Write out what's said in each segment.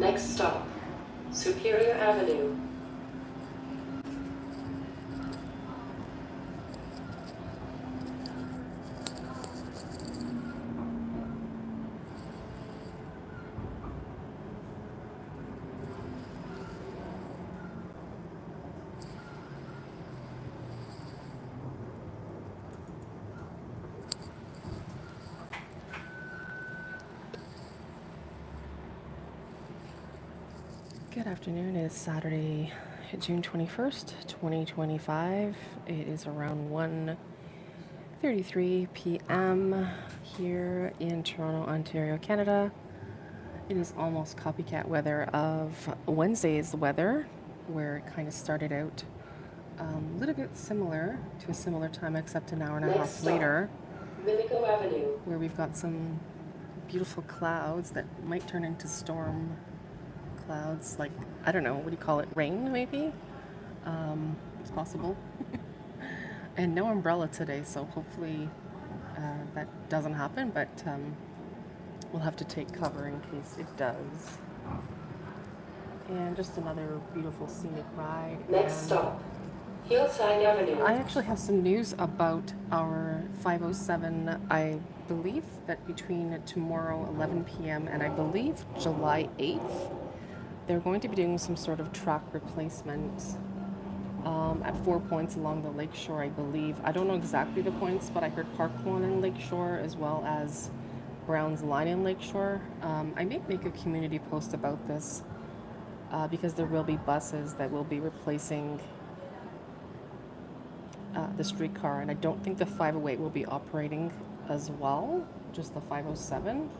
Next stop, Superior Avenue. Good afternoon. It's Saturday, June 21st, 2025. It is around 1:33 p.m. here in Toronto, Ontario, Canada. It is almost copycat weather of Wednesday's weather, where it kind of started out a little bit similar to a similar time, except an hour and a half later, Millico Avenue, where we've got some beautiful clouds that might turn into storm clouds, like, I don't know, what do you call it, rain maybe? It's possible. And no umbrella today, so hopefully that doesn't happen, but we'll have to take cover in case it does. And just another beautiful scenic ride. Next stop, Hillside Avenue. I actually have some news about our 507. I believe that between tomorrow 11 p.m. and I believe July 8th, they're going to be doing some sort of track replacement at 4 points along the lakeshore, I believe. I don't know exactly the points, but I heard Park One in Lakeshore as well as Brown's Line in Lakeshore. I may make a community post about this because there will be buses that will be replacing the streetcar, and I don't think the 508 will be operating as well, just the 507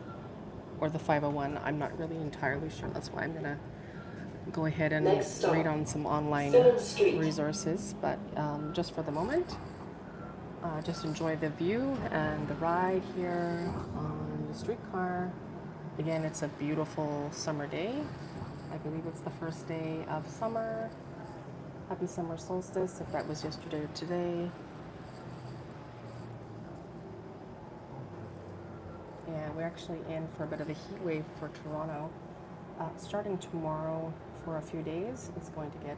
or the 501. I'm not really entirely sure. That's why I'm gonna go ahead and read on some online resources, but just for the moment, just enjoy the view and the ride here on the streetcar. Again, it's a beautiful summer day. I believe it's the first day of summer. Happy summer solstice, if that was yesterday or today. And we're actually in for a bit of a heat wave for Toronto. Starting tomorrow for a few days, it's going to get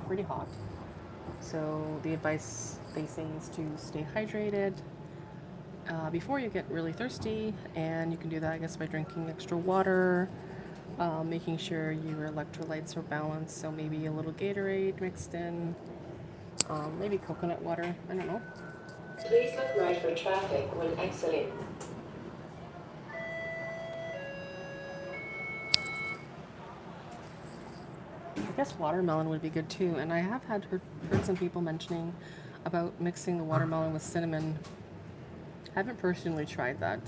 pretty hot. So the advice they say is to stay hydrated before you get really thirsty, and you can do that, I guess, by drinking extra water, making sure your electrolytes are balanced, so maybe a little Gatorade mixed in, maybe coconut water, I don't know. Please look right for traffic when exiting. I guess watermelon would be good too, and I have heard some people mentioning about mixing the watermelon with cinnamon. I haven't personally tried that,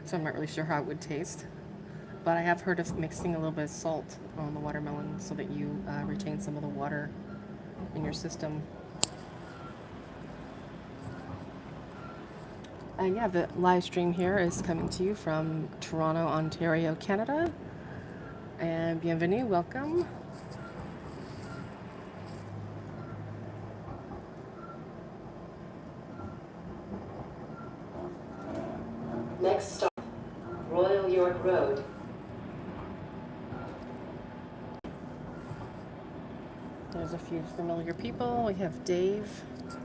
so I'm not really sure how it would taste. But I have heard of mixing a little bit of salt on the watermelon so that you retain some of the water in your system. And yeah, the live stream here is coming to you from Toronto, Ontario, Canada. And bienvenue, welcome. Next stop, Royal York Road. There's a few familiar people. We have Dave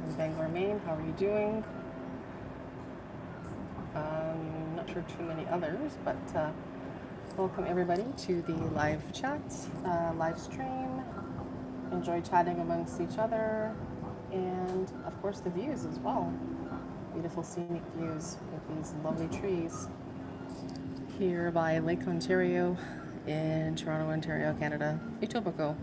in Bangor, Maine. How are you doing? Not sure too many others, but welcome everybody to the live chat, live stream. Enjoy chatting amongst each other, and of course the views as well. Beautiful scenic views with these lovely trees here by Lake Ontario in Toronto, Ontario, Canada. Etobicoke.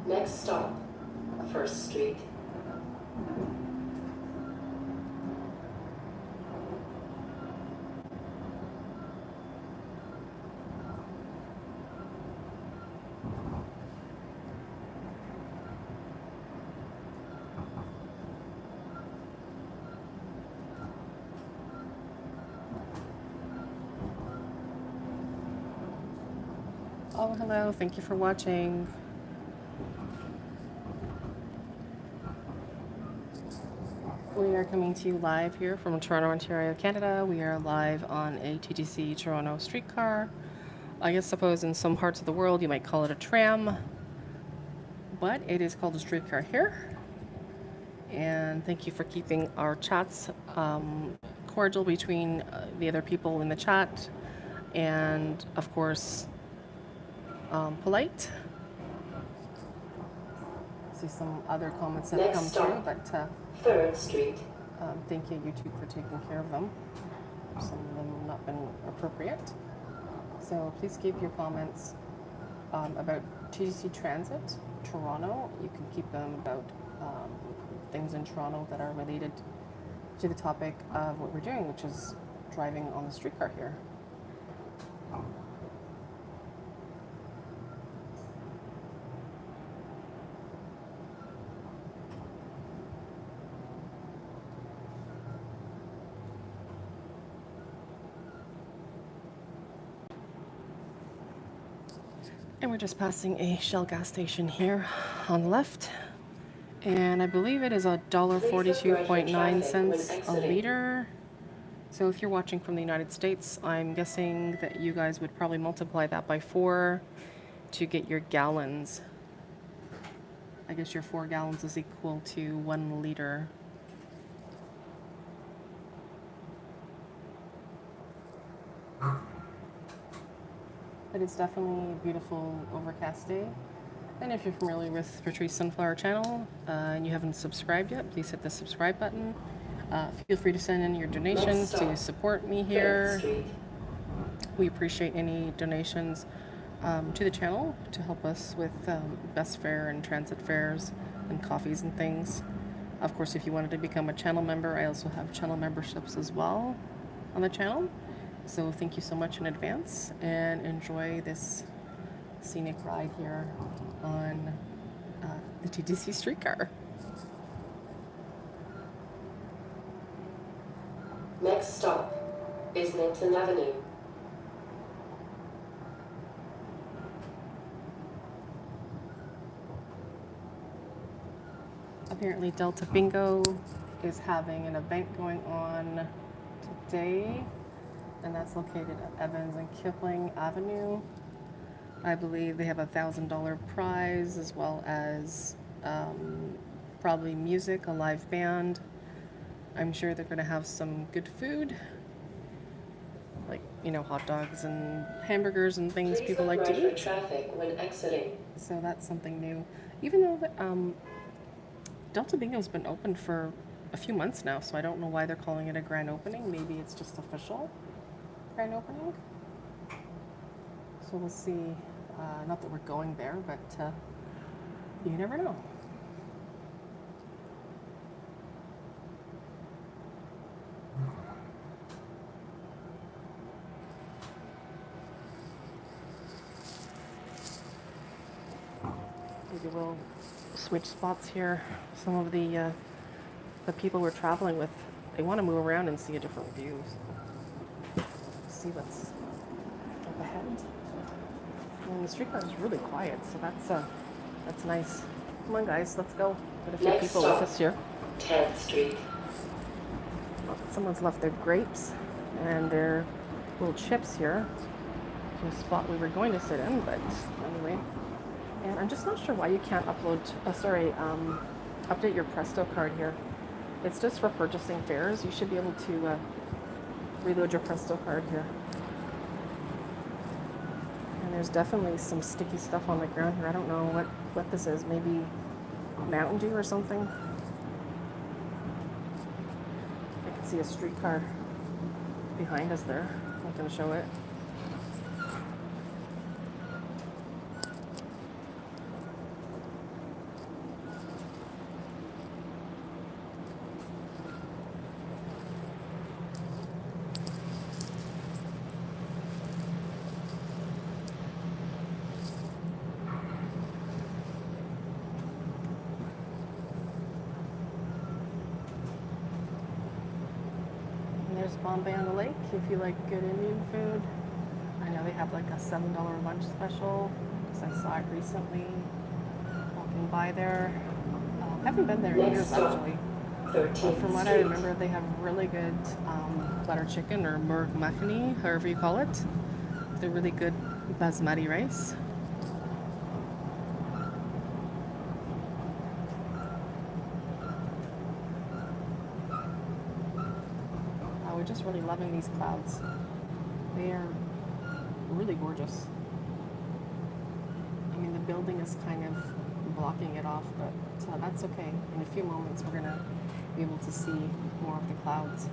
Next stop, First Street. hello. Thank you for watching. We are coming to you live here from Toronto, Ontario, Canada. We are live on a TTC Toronto streetcar. I suppose in some parts of the world you might call it a tram, but it is called a streetcar here. And thank you for keeping our chats cordial between the other people in the chat, and of course polite. See some other comments that have come through, but 3rd Street. thank you, YouTube, for taking care of them. Some of them have not been appropriate. So please keep your comments about TTC Transit Toronto. You can keep them about things in Toronto that are related to the topic of what we're doing, which is driving on the streetcar here. And we're just passing a Shell gas station here on the left. And I believe it is $1.42.9 a liter. So if you're watching from the United States, I'm guessing that you guys would probably multiply that by 4 to get your gallons. I guess your 4 gallons is equal to 1 liter. But it's definitely a beautiful overcast day. And if you're familiar with Patrece Sunflower channel and you haven't subscribed yet, please hit the subscribe button. Feel free to send in your donations to support me here. We appreciate any donations to the channel to help us with bus fare and transit fares and coffees and things. Of course, if you wanted to become a channel member, I also have channel memberships as well on the channel. So thank you so much in advance, and enjoy this scenic ride here on the TTC streetcar. Next stop is Milton Avenue. Apparently Delta Bingo is having an event going on today, and that's located at Evans and Kipling Avenue. I believe they have a $1,000 prize, as well as probably music, a live band. I'm sure they're going to have some good food, like, you know, hot dogs and hamburgers and things people like to eat. Traffic when exiting. So that's something new. Even though Delta Bingo's been open for a few months now, so I don't know why they're calling it a grand opening. Maybe it's just official grand opening. So we'll see. Not that we're going there, but you never know. Maybe we'll switch spots here. Some of the people we're traveling with, they want to move around and see a different view. So see what's up ahead. And the streetcar is really quiet, so that's nice. Come on, guys, let's go. Got a few people with us here. 10th Street. Someone's left their grapes and their little chips here to a spot we were going to sit in, but anyway. And I'm just not sure why you can't update your Presto card here. It's just for purchasing fares. You should be able to reload your Presto card here. And there's definitely some sticky stuff on the ground here. I don't know what this is. Maybe Mountain Dew or something. I can see a streetcar behind us there. I'm not going to show it. There's Bombay on the Lake if you like good Indian food. I know they have like a $7 lunch special, because I saw it recently walking by there. I haven't been there in Next years stop, actually. 13th From what I Street. remember, they have really good butter chicken or murg makhani, however you call it. They're really good basmati rice. We're just really loving these clouds. They are really gorgeous. I mean, the building is kind of blocking it off, but that's okay. In a few moments, we're gonna be able to see more of the clouds.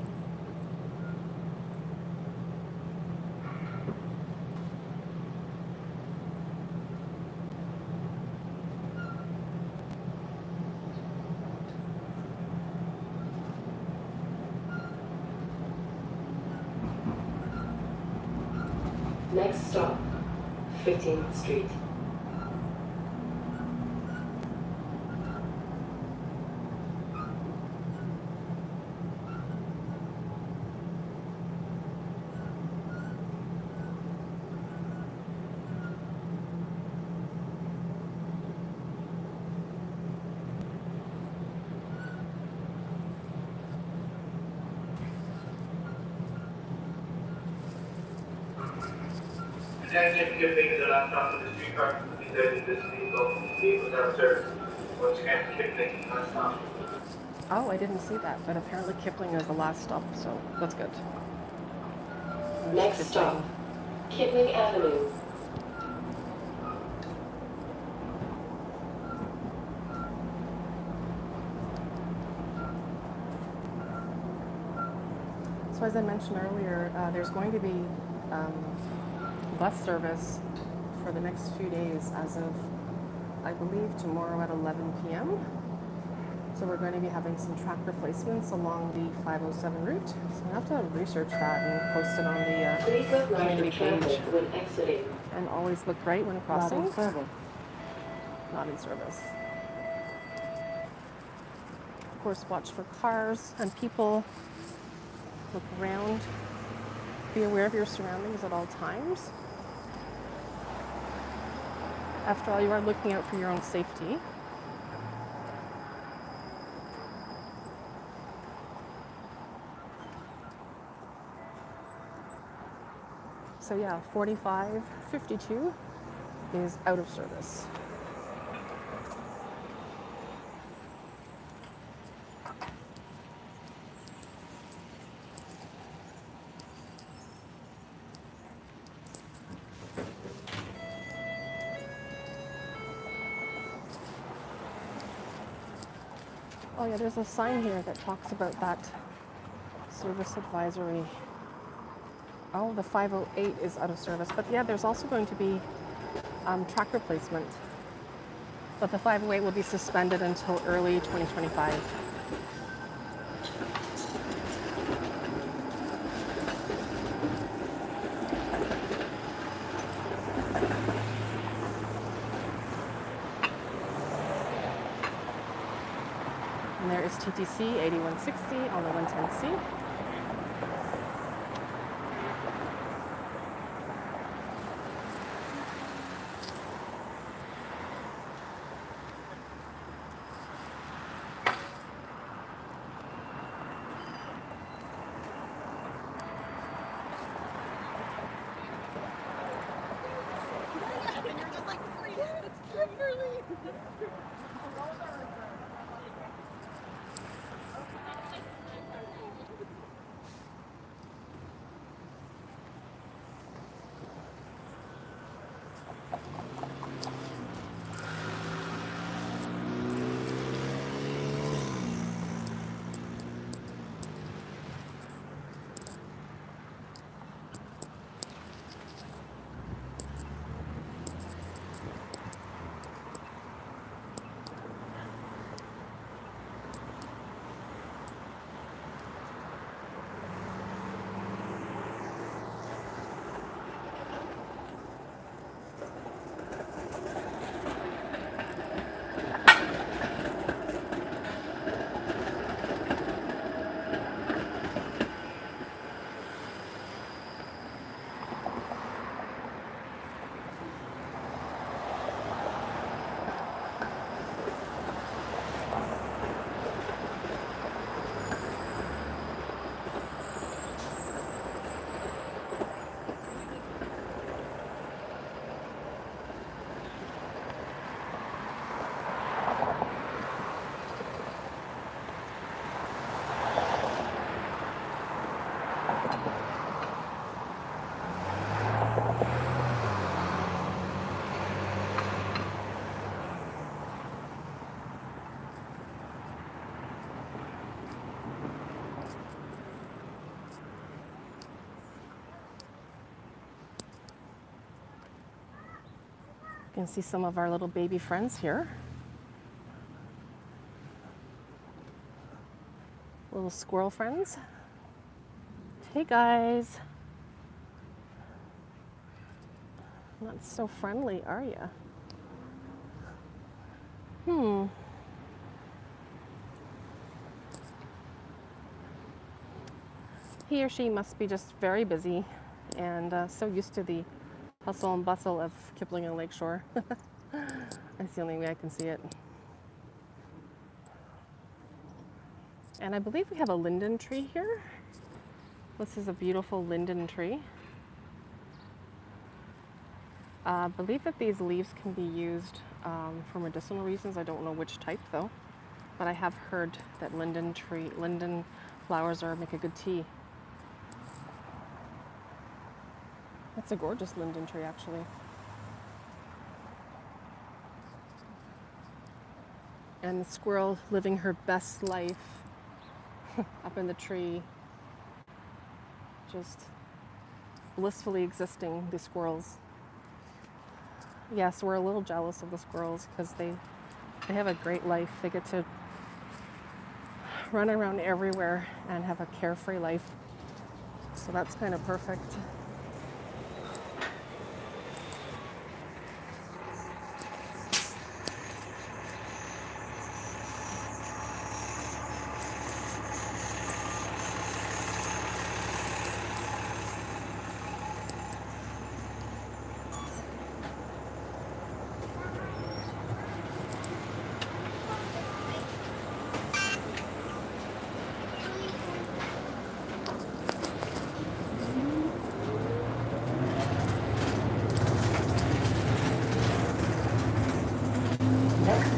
Next stop, 15th Street. Attention, Kipling is the last stop for the streetcar. Please exit this vehicle. Vehicles are served. Once again, Kipling, last stop. Oh, I didn't see that, but apparently Kipling is the last stop, so that's good. Next stop, Kipling Avenue. So as I mentioned earlier, there's going to be bus service for the next few days as of, I believe, tomorrow at 11 p.m. So we're going to be having some track replacements along the 507 route. So I have to research that and post it on the Please look right community for traffic page. when exiting. And always look right when crossing. Not in service. Not in service. Of course, watch for cars and people. Look around. Be aware of your surroundings at all times. After all, you are looking out for your own safety. So yeah, 4552 is out of service. Oh yeah, there's a sign here that talks about that service advisory. Oh, the 508 is out of service. But yeah, there's also going to be track replacement. But the 508 will be suspended until early 2025. And there is TTC 8160 on the 110C. can see some of our little baby friends here. Little squirrel friends. Hey guys. Not so friendly, are you? He or she must be just very busy and so used to the hustle and bustle of Kipling and Lakeshore. That's the only way I can see it. And I believe we have a linden tree here. This is a beautiful linden tree. I believe that these leaves can be used for medicinal reasons. I don't know which type though, but I have heard that linden flowers make a good tea. That's a gorgeous linden tree actually. And the squirrel living her best life up in the tree, just blissfully existing, the squirrels. Yes, we're a little jealous of the squirrels because they have a great life. They get to run around everywhere and have a carefree life. So that's kind of perfect.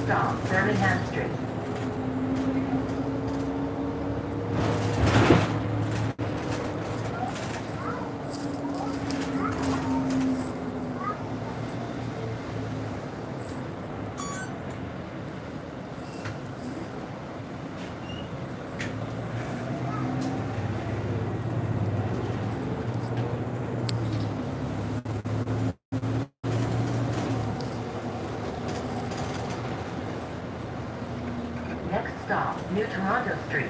Stop, Birmingham Street. Next stop, New Toronto Street.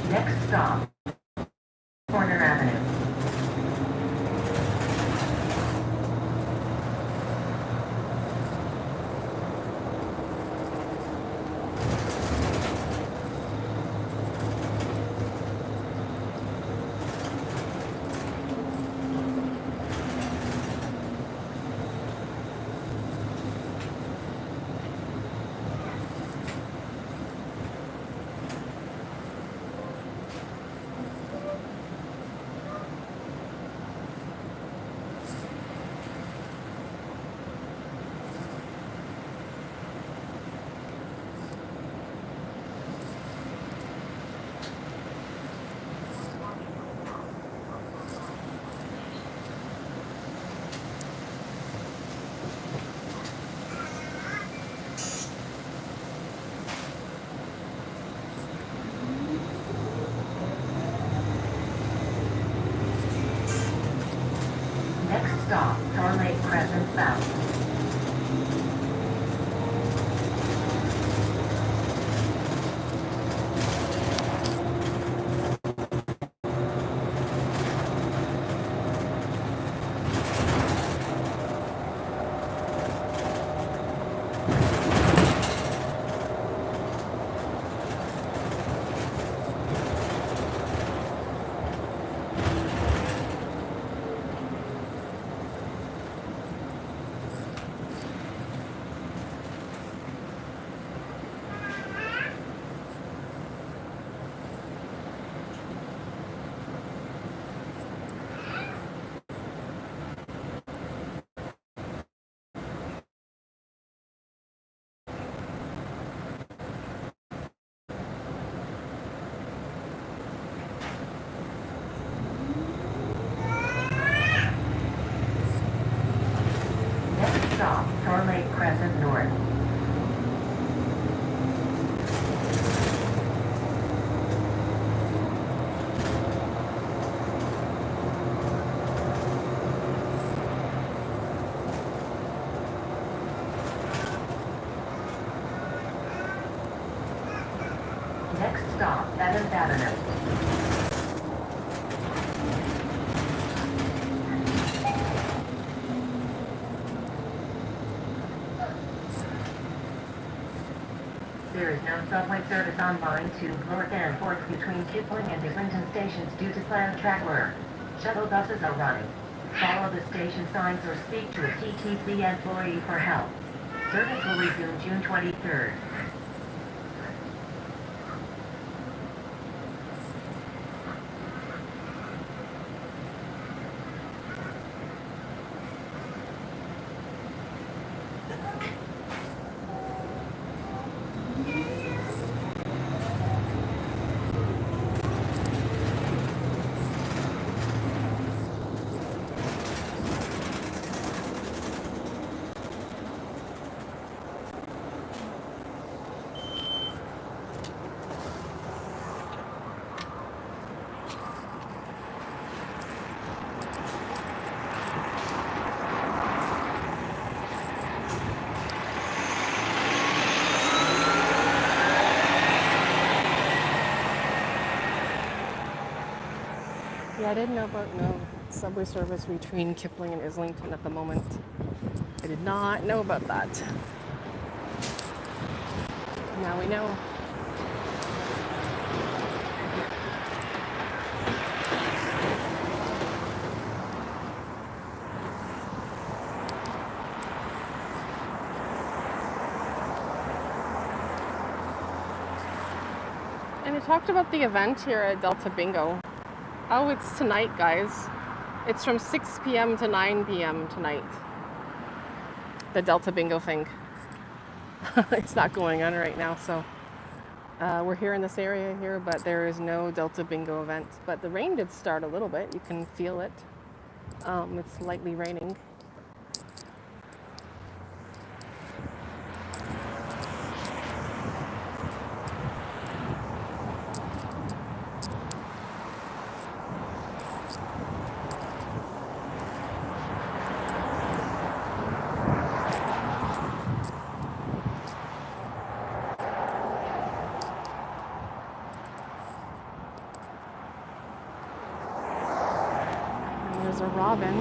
Next stop, Corner Avenue. Next stop, Thor Lake Crescent South. Next stop, Adams Avenue. There is no subway service on line to North and Fourth between Kipling and Islington stations due to planned track work. Shuttle buses are running. Follow the station signs or speak to a TTC employee for help. Service will resume June 23rd. Yeah, I didn't know about no subway service between Kipling and Islington at the moment. I did not know about that. Now we know. And they talked about the event here at Delta Bingo. Oh, it's tonight, guys. It's from 6 p.m. to 9 p.m. tonight. The Delta Bingo thing. It's not going on right now, so we're here in this area here, but there is no Delta Bingo event. But the rain did start a little bit. You can feel it. It's lightly raining. There's a robin.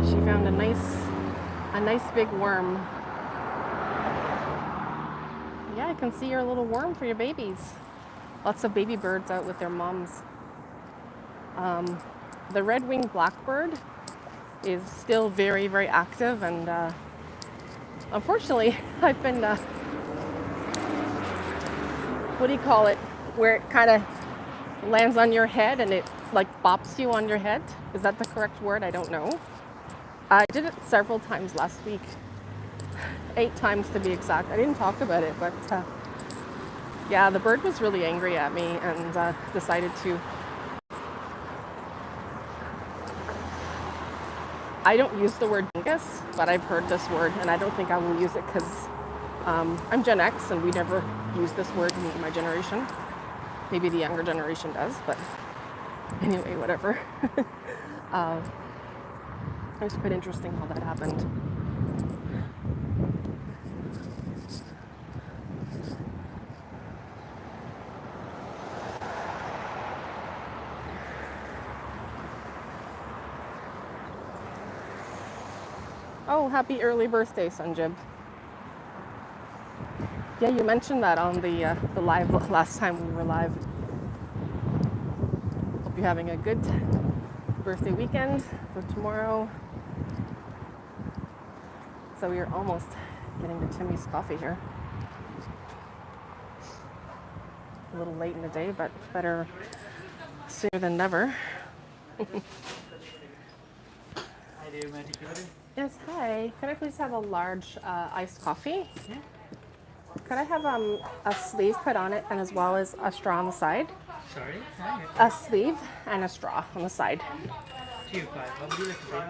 She found a nice big worm. Yeah, I can see your little worm for your babies. Lots of baby birds out with their moms. The red-winged blackbird is still very, very active, and unfortunately, I've been, what do you call it, where it kind of lands on your head and it like bops you on your head. Is that the correct word? I don't know. I did it several times last week. 8 times to be exact. I didn't talk about it, but yeah, the bird was really angry at me and decided to. I don't use the word dingus, but I've heard this word, and I don't think I will use it because I'm Gen X and we never use this word in my generation. Maybe the younger generation does, but anyway, whatever. It was quite interesting how that happened. Oh, happy early birthday, Sanjib. Yeah, you mentioned that on the live last time we were live. Hope you're having a good birthday weekend for tomorrow. So we are almost getting to Timmy's coffee here. A little late in the day, but better sooner than never. Yes, hi. Can I please have a large iced coffee? Yeah. Could I have a sleeve put on it and as well as a straw on the side? Sorry? A sleeve and a straw on the side. 2-5. What would you like to drink?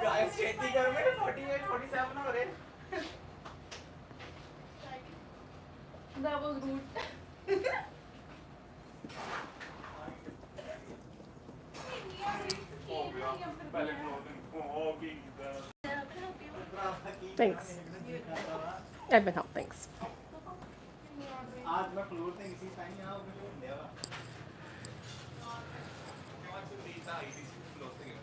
Guys, खेती कर में 48, 47 हो रहे. That was rude. पहले वो भी Thanks. I've been helped, thanks. आज मैं फ्लोर पे इसी टाइम यहाँ मुझे देवा आज तो नीचा इसी फ्लोर पे गया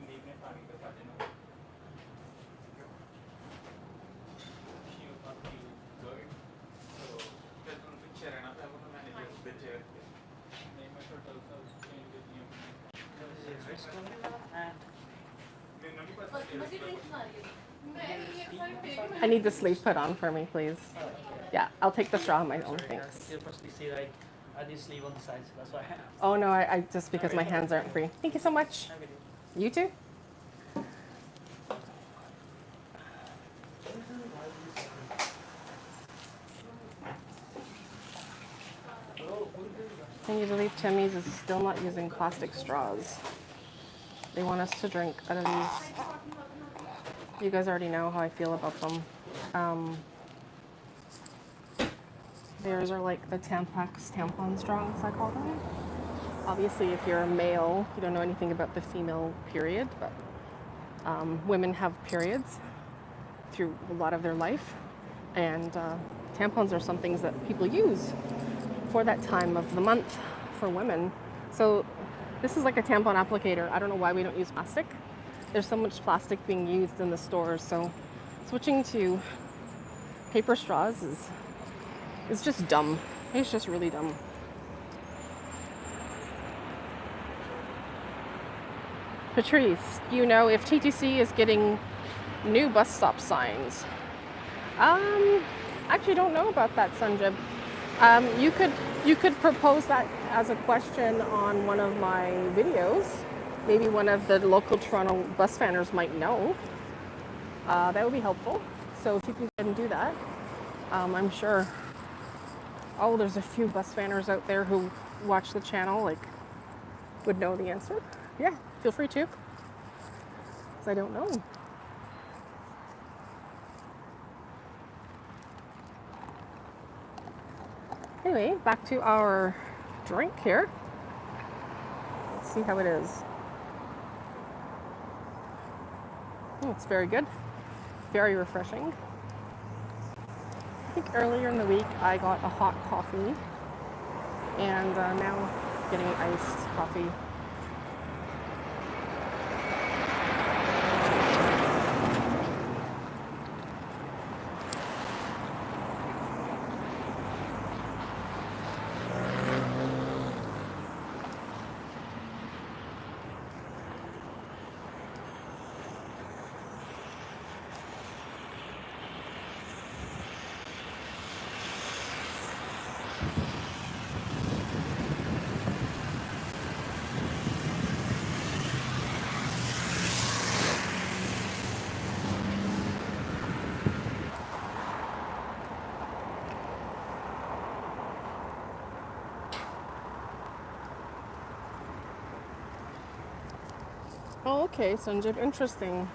नीचे पानी का साथ में she was not feeling good so just on picture and after वो मैंने just the chair नहीं मैं तो टलता चेंज कर दिया मैं नहीं पता I need the sleeve put on for me, please. Yeah, I'll take the straw on my own, thanks. You firstly see like I did sleeve on the side, so that's why I have. Oh no, I just because my hands aren't free. Thank you so much. Have it. You too? Can you believe Timmy's is still not using plastic straws? They want us to drink out of these. You guys already know how I feel about them. Theirs are like the tampon straws, I call them. Obviously, if you're a male, you don't know anything about the female period, but women have periods through a lot of their life. And tampons are some things that people use for that time of the month for women. So this is like a tampon applicator. I don't know why we don't use plastic. There's so much plastic being used in the stores, so switching to paper straws is just dumb. It's just really dumb. Patrece, do you know if TTC is getting new bus stop signs? Actually don't know about that, Sanjib. You could propose that as a question on one of my videos. Maybe one of the local Toronto bus fanners might know. That would be helpful. So if you can go ahead and do that, I'm sure. Oh, there's a few bus fanners out there who watch the channel, like, would know the answer. Yeah, feel free to. Because I don't know. Anyway, back to our drink here. Let's see how it is. It's very good, very refreshing. I think earlier in the week I got a hot coffee, and now getting iced coffee. Oh, okay, Sanjib, interesting.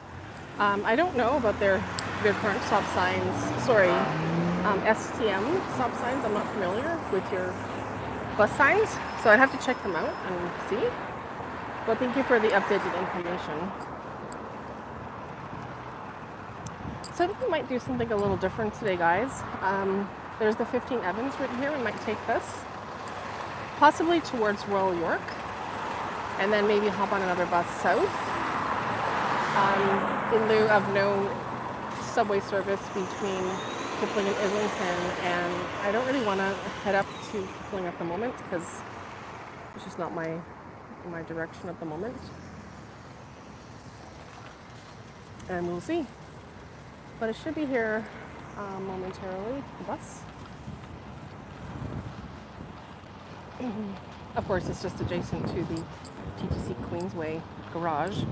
I don't know about their current stop signs. Sorry, STM stop signs. I'm not familiar with your bus signs, so I'd have to check them out and see. But thank you for the updated information. So I think we might do something a little different today, guys. There's the 15 Evans written here. We might take this, possibly towards Royal York, and then maybe hop on another bus south, in lieu of no subway service between Kipling and Islington. And I don't really want to head up to Kipling at the moment because it's just not my direction at the moment. And we'll see. But it should be here momentarily, the bus. Of course, it's just adjacent to the TTC Queensway garage,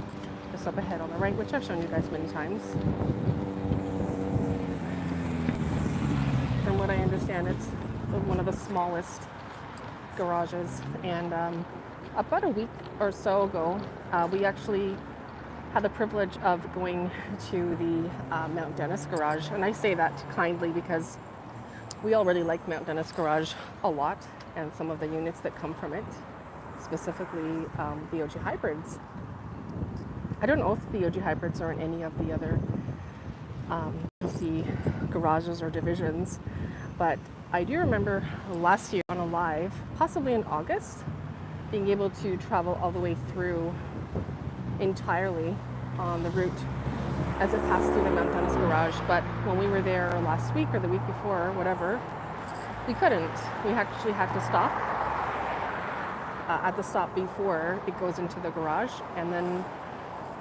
just up ahead on the right, which I've shown you guys many times. From what I understand, it's one of the smallest garages. And about a week or so ago, we actually had the privilege of going to the Mount Dennis garage. And I say that kindly because we all really like Mount Dennis garage a lot, and some of the units that come from it. specifically the OG hybrids. I don't know if the OG hybrids are in any of the other TTC garages or divisions, but I do remember last year on a live, possibly in August, being able to travel all the way through entirely on the route as it passed through the Mount Dennis garage. But when we were there last week or the week before or whatever, we couldn't. We actually had to stop at the stop before it goes into the garage, and then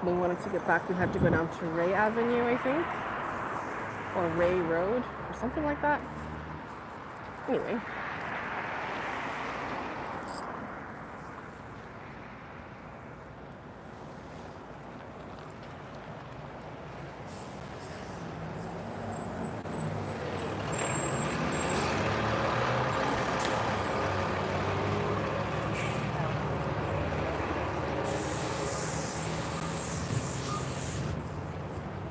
when we wanted to get back, we had to go down to Ray Avenue, I think, or Ray Road or something like that. Anyway.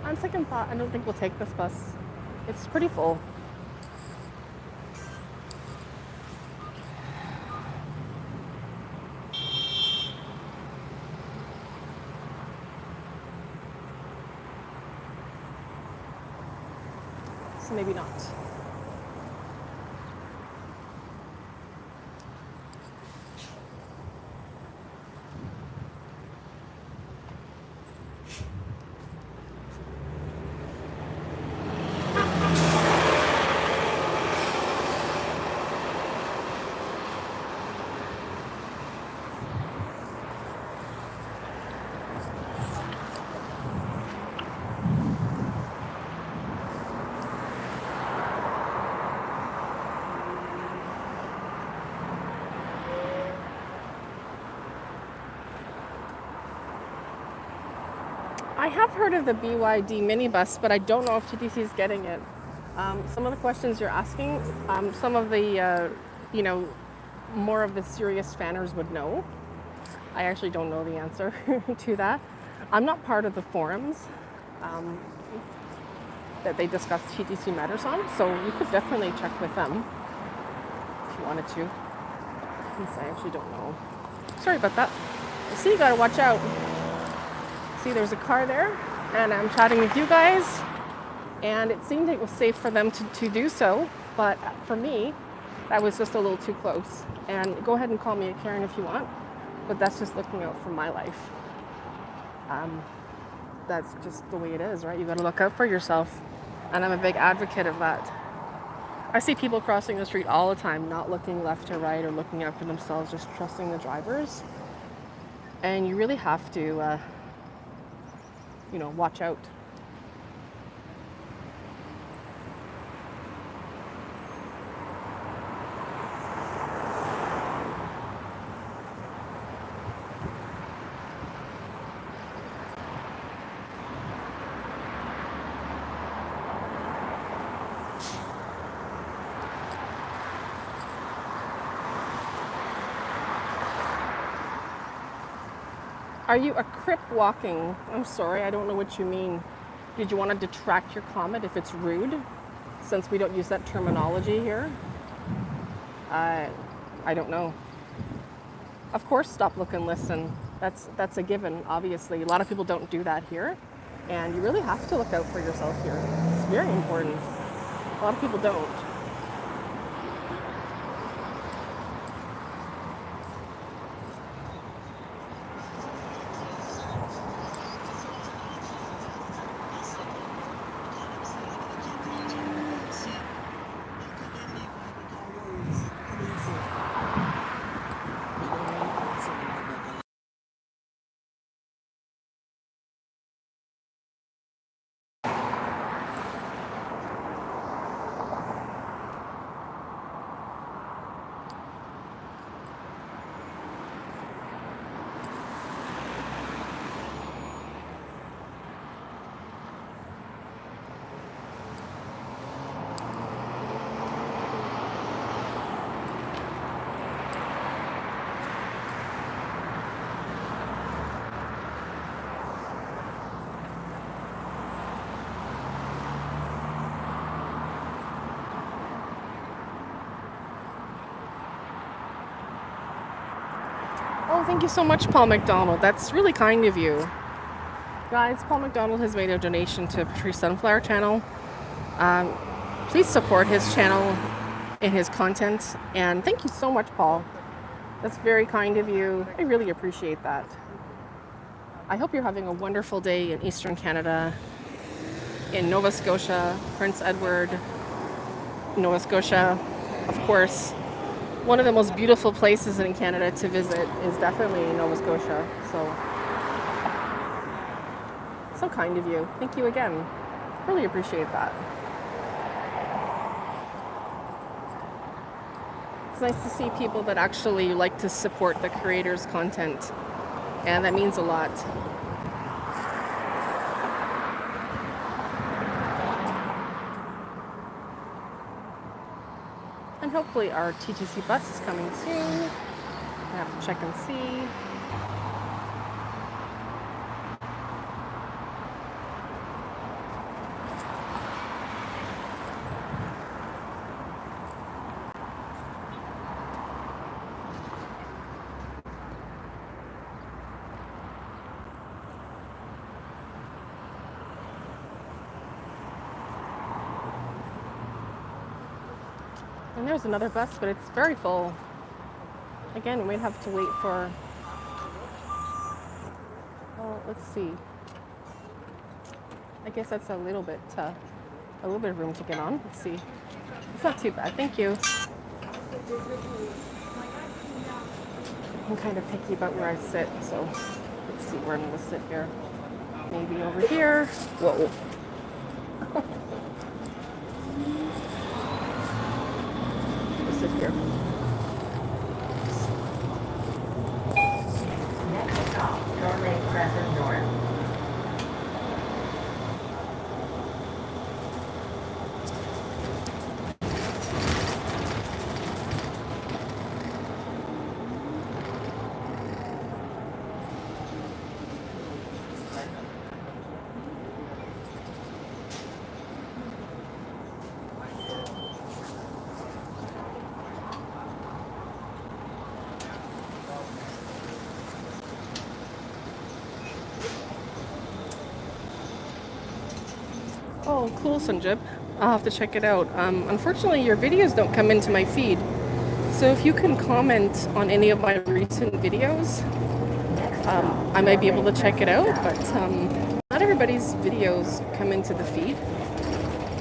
On second thought, I don't think we'll take this bus. It's pretty full. So maybe not. I have heard of the BYD minibus, but I don't know if TTC is getting it. Some of the questions you're asking, some of the, more of the serious fanners would know. I actually don't know the answer to that. I'm not part of the forums that they discuss TTC matters on, so you could definitely check with them if you wanted to. Since I actually don't know. Sorry about that. See, you gotta watch out. See, there's a car there, and I'm chatting with you guys, and it seemed it was safe for them to do so, but for me, that was just a little too close. And go ahead and call me a Karen if you want, but that's just looking out for my life. That's just the way it is, right? You gotta look out for yourself, and I'm a big advocate of that. I see people crossing the street all the time, not looking left or right or looking out for themselves, just trusting the drivers, and you really have to watch out. Are you a crip walking? I'm sorry, I don't know what you mean. Did you want to detract your comment if it's rude? Since we don't use that terminology here? I don't know. Of course, stop, look, and listen. That's a given, obviously. A lot of people don't do that here. And you really have to look out for yourself here. It's very important. A lot of people don't. Oh, thank you so much, Paul McDonald. That's really kind of you. Guys, Paul McDonald has made a donation to Patrece Sunflower channel. Please support his channel and his content. And thank you so much, Paul. That's very kind of you. I really appreciate that. I hope you're having a wonderful day in Eastern Canada, in Nova Scotia, Prince Edward, Nova Scotia. Of course, one of the most beautiful places in Canada to visit is definitely Nova Scotia. So kind of you. Thank you again. Really appreciate that. It's nice to see people that actually like to support the creators' content, and that means a lot. And hopefully our TTC bus is coming soon. I have to check and see. And there's another bus, but it's very full. Again, we might have to wait for, well, let's see. I guess that's a little bit of room to get on. Let's see. It's not too bad, thank you. I'm kind of picky about where I sit, so let's see where I'm gonna sit here. Maybe over here. Whoa. Sit here. Next stop, Torlake Crescent North. Oh, cool, Sanjib. I'll have to check it out. Unfortunately, your videos don't come into my feed. So if you can comment on any of my recent videos, I might be able to check it out. But not everybody's videos come into the feed.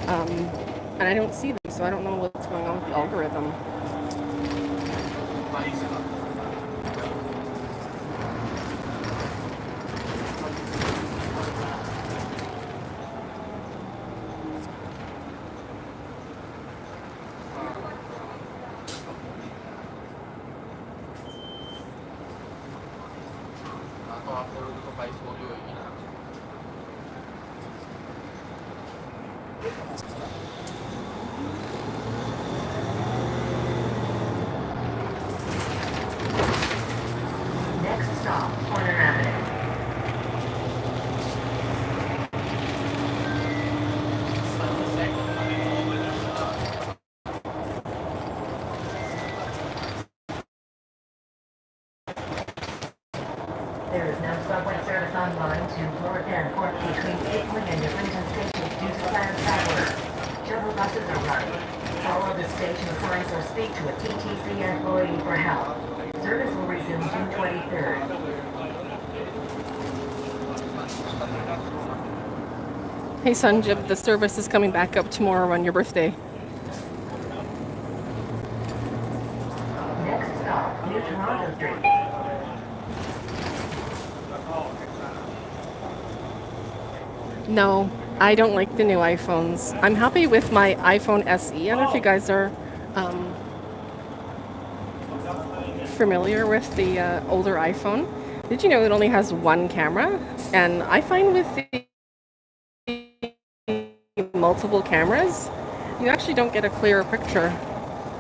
And I don't see them, so I don't know what's going on with the algorithm. Next stop, Corner Avenue. There is no subway service on line to Florida Airport between Gateway and Islington stations due to planned track work. Shuttle buses are running. Follow the station signs or speak to a TTC employee for help. Service will resume June 23rd. Hey Sanjib, the service is coming back up tomorrow on your birthday. Next stop, New Toronto Street. No, I don't like the new iPhones. I'm happy with my iPhone SE. I don't know if you guys are familiar with the older iPhone. Did you know it only has one camera? And I find with the multiple cameras, you actually don't get a clearer picture.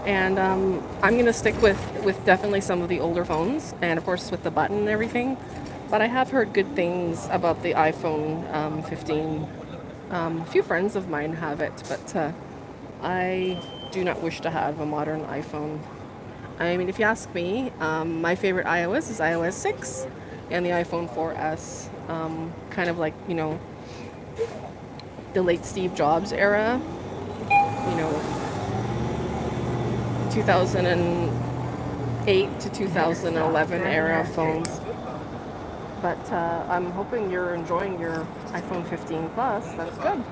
And I'm going to stick with definitely some of the older phones, and of course with the button and everything. But I have heard good things about the iPhone 15. A few friends of mine have it, but I do not wish to have a modern iPhone. I mean, if you ask me, my favorite iOS is iOS 6 and the iPhone 4S. Kind of like, you know, the late Steve Jobs era, you know, 2008 to 2011 era of phones. But I'm hoping you're enjoying your iPhone 15 Plus. That's good.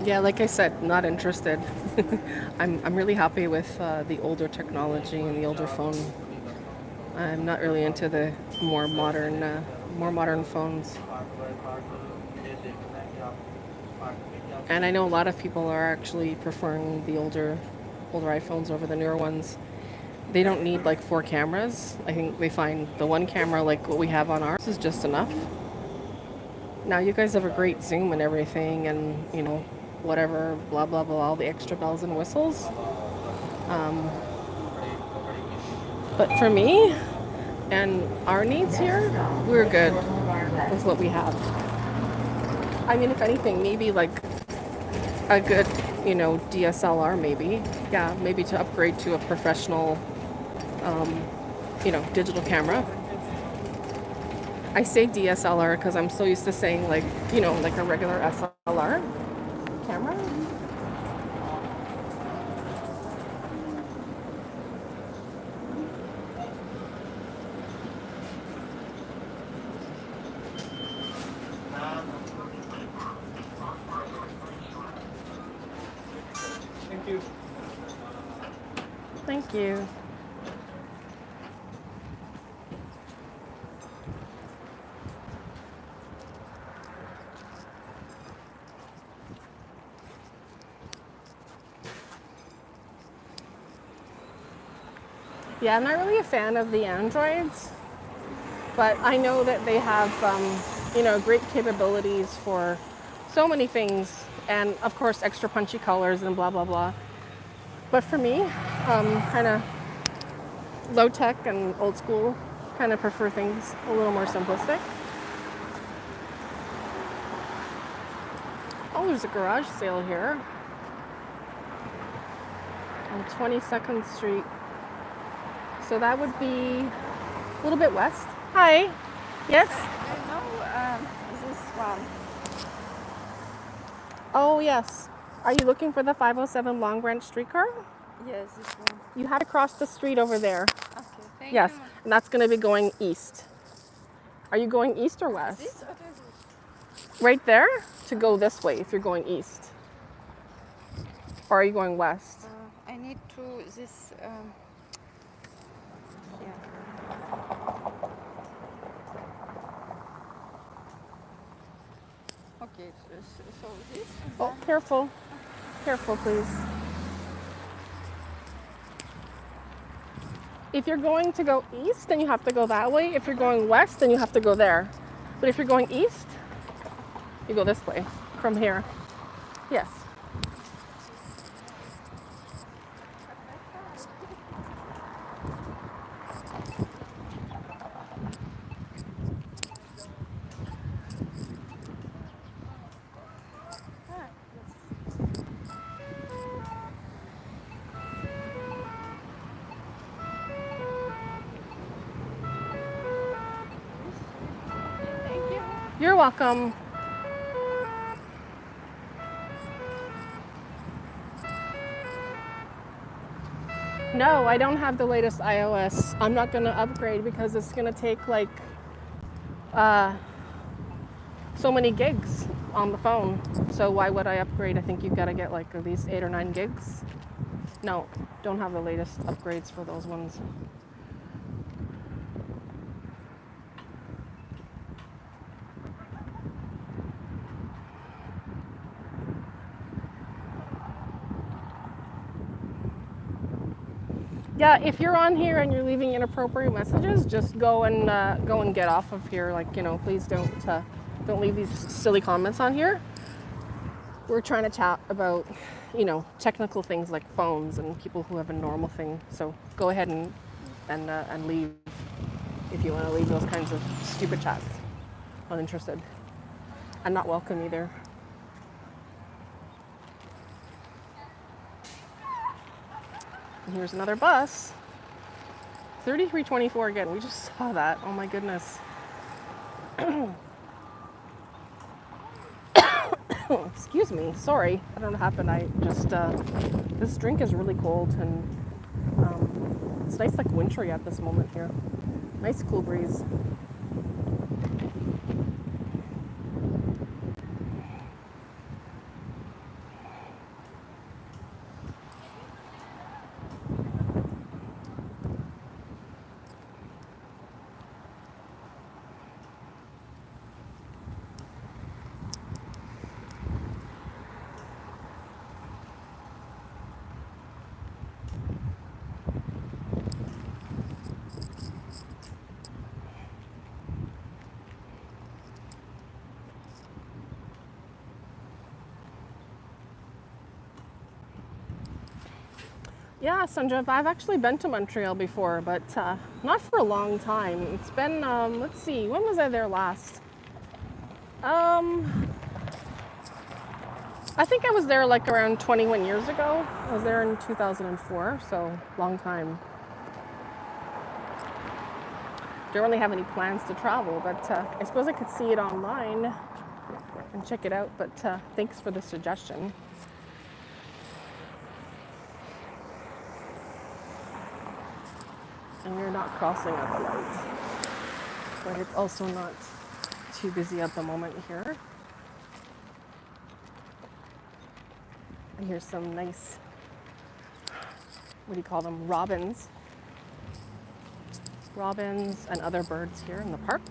Yeah, like I said, not interested. I'm really happy with the older technology and the older phone. I'm not really into the more modern phones. And I know a lot of people are actually preferring the older iPhones over the newer ones. They don't need like 4 cameras. I think they find the one camera like what we have on ours is just enough. Now you guys have a great zoom and everything, and you know, whatever, blah blah blah, all the extra bells and whistles. But for me and our needs here, we're good with what we have. I mean, if anything, maybe like a good, you know, DSLR maybe. Yeah, maybe to upgrade to a professional, you know, digital camera. I say DSLR because I'm so used to saying like, you know, like a regular SLR camera. Thank you. Thank you. Yeah, I'm not really a fan of the Androids, but I know that they have, you know, great capabilities for so many things, and of course, extra punchy colors and blah blah blah. But for me, kind of low tech and old school, kind of prefer things a little more simplistic. Oh, there's a garage sale here on 22nd Street. So that would be a little bit west. Hi. Yes? This one. Oh, yes. Are you looking for the 507 Long Branch streetcar? Yes, this one. You have to cross the street over there. Okay, thank Yes, you. and that's going to be going east. Are you going east or west? This or this? Right there to go this way if you're going east. Or are you going west? I need to this. Yeah. Okay, so this. Oh, careful. Careful, please. If you're going to go east, then you have to go that way. If you're going west, then you have to go there. But if you're going east, you go this way from here. Yes. Thank you. You're welcome. No, I don't have the latest iOS. I'm not going to upgrade because it's going to take like so many gigs on the phone. So why would I upgrade? I think you've got to get like at least 8 or 9 gigs. No, don't have the latest upgrades for those ones. Yeah, if you're on here and you're leaving inappropriate messages, just go and get off of here. Like, you know, please don't leave these silly comments on here. We're trying to chat about you know, technical things like phones and people who have a normal thing. So go ahead and leave if you want to leave those kinds of stupid chats. Uninterested. And not welcome either. And here's another bus. 3324 again. We just saw that. Oh my goodness. Excuse me. Sorry. I don't know what happened. I just, this drink is really cold and it's nice, like wintry at this moment here. Nice cool breeze. Yeah, Sanjeev, I've actually been to Montreal before, but not for a long time. It's been, let's see, when was I there last? I think I was there like around 21 years ago. I was there in 2004, so long time. Don't really have any plans to travel, but I suppose I could see it online and check it out, but thanks for the suggestion. And we're not crossing at the light, but it's also not too busy at the moment here. And here's some nice, what do you call them, robins. Robins and other birds here in the park.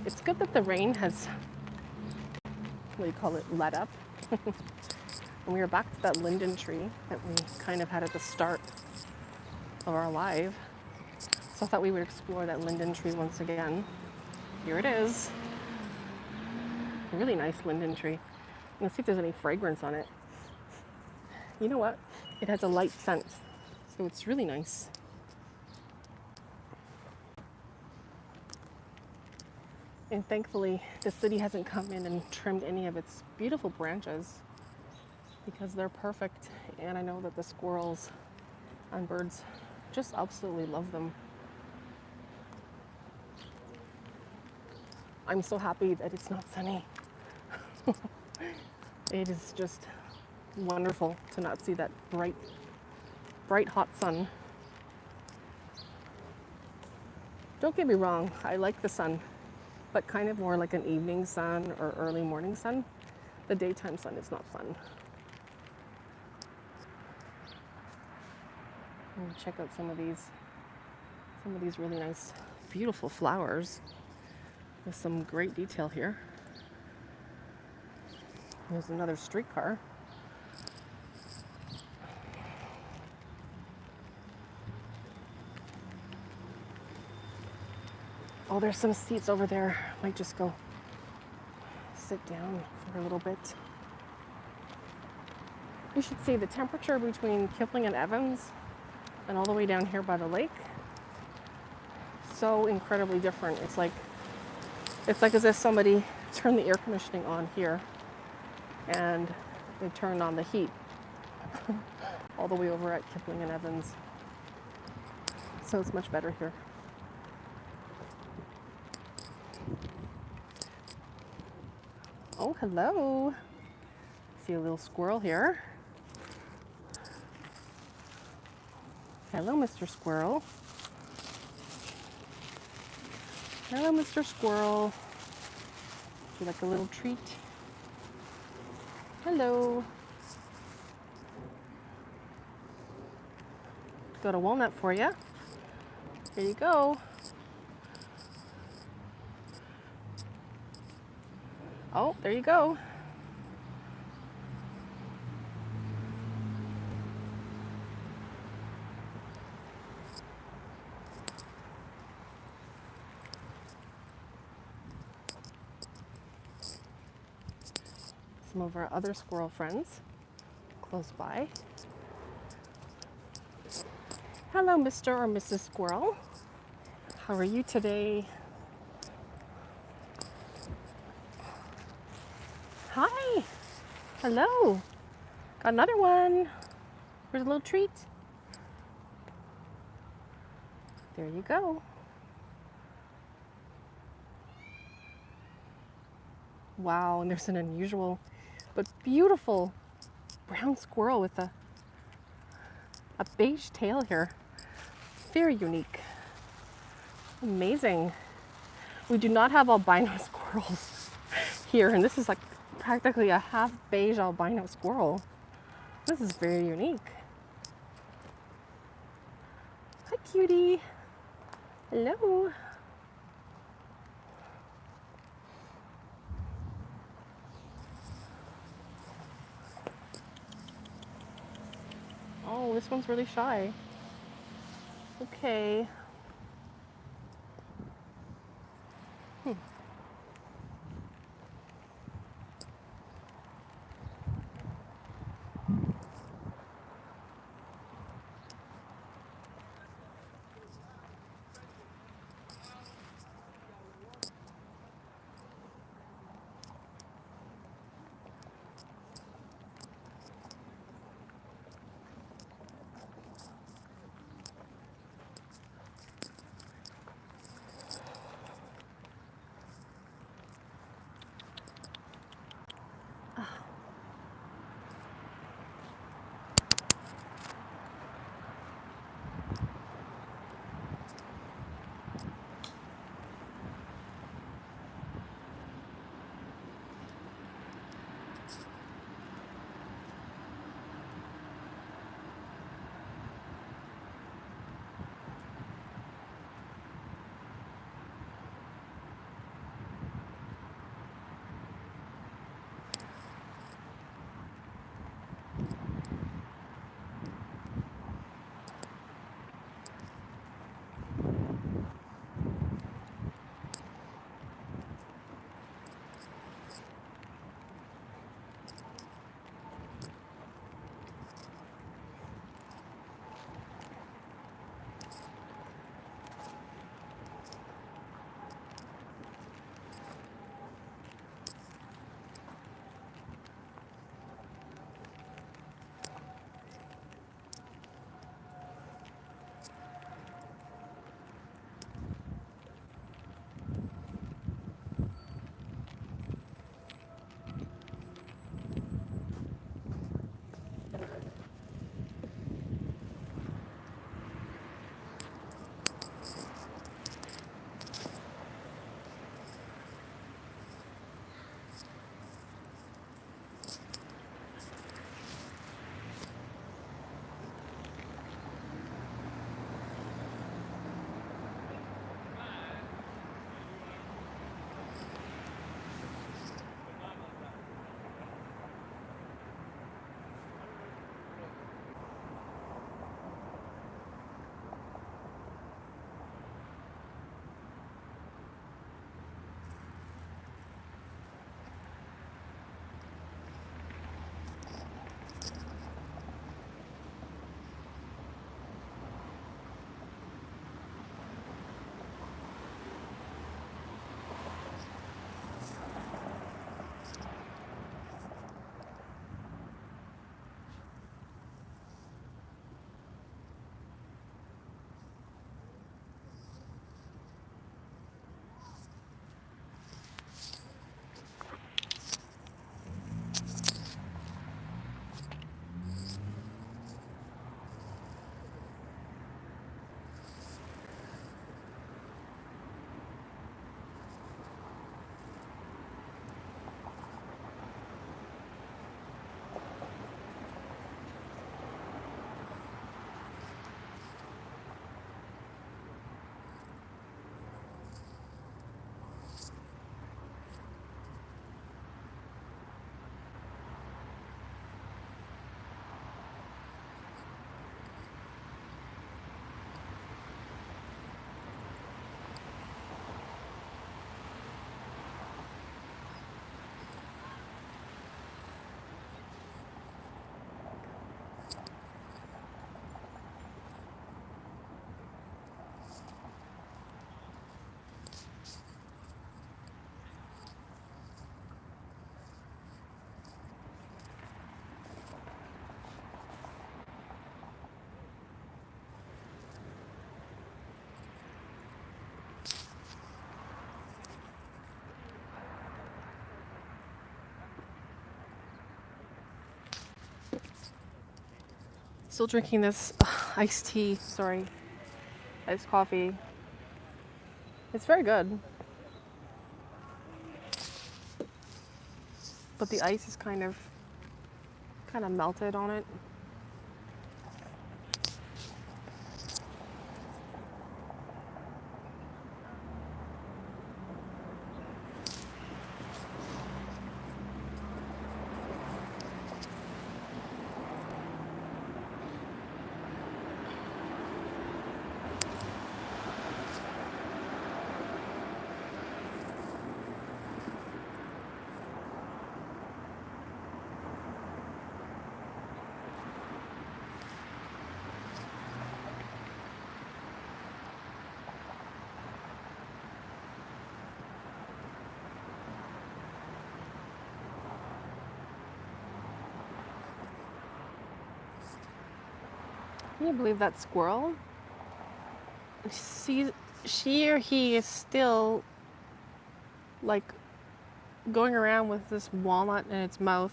It's good that the rain has, what do you call it, let up. And we are back to that linden tree that we kind of had at the start of our live. So I thought we would explore that linden tree once again. Here it is. A really nice linden tree. Let's see if there's any fragrance on it. You know what? It has a light scent, so it's really nice. And thankfully, the city hasn't come in and trimmed any of its beautiful branches because they're perfect. And I know that the squirrels and birds just absolutely love them. I'm so happy that it's not sunny. It is just wonderful to not see that bright, hot sun. Don't get me wrong, I like the sun, but kind of more like an evening sun or early morning sun. The daytime sun is not fun. Check out some of these really nice, beautiful flowers with some great detail here. There's another streetcar. Oh, there's some seats over there. Might just go sit down for a little bit. You should see the temperature between Kipling and Evans and all the way down here by the lake. So incredibly different. It's like as if somebody turned the air conditioning on here and they turned on the heat all the way over at Kipling and Evans. So it's much better here. Oh, hello. See a little squirrel here. Hello, Mr. Squirrel. Hello, Mr. Squirrel. Would you like a little treat? Hello. Got a walnut for you. Here you go. Oh, there you go. some of our other squirrel friends close by. Hello, Mr. or Mrs. Squirrel. How are you today? Hi. Hello. Got another one. Here's a little treat. There you go. Wow, and there's an unusual but beautiful brown squirrel with a beige tail here. Very unique. Amazing. We do not have albino squirrels here, and this is like practically a half beige albino squirrel. This is very unique. Hi, cutie. Hello. Oh, this one's really shy. Okay. Still drinking this iced tea, sorry, iced coffee. It's very good. But the ice is kind of melted on it. Can you believe that squirrel? She or he is still like going around with this walnut in its mouth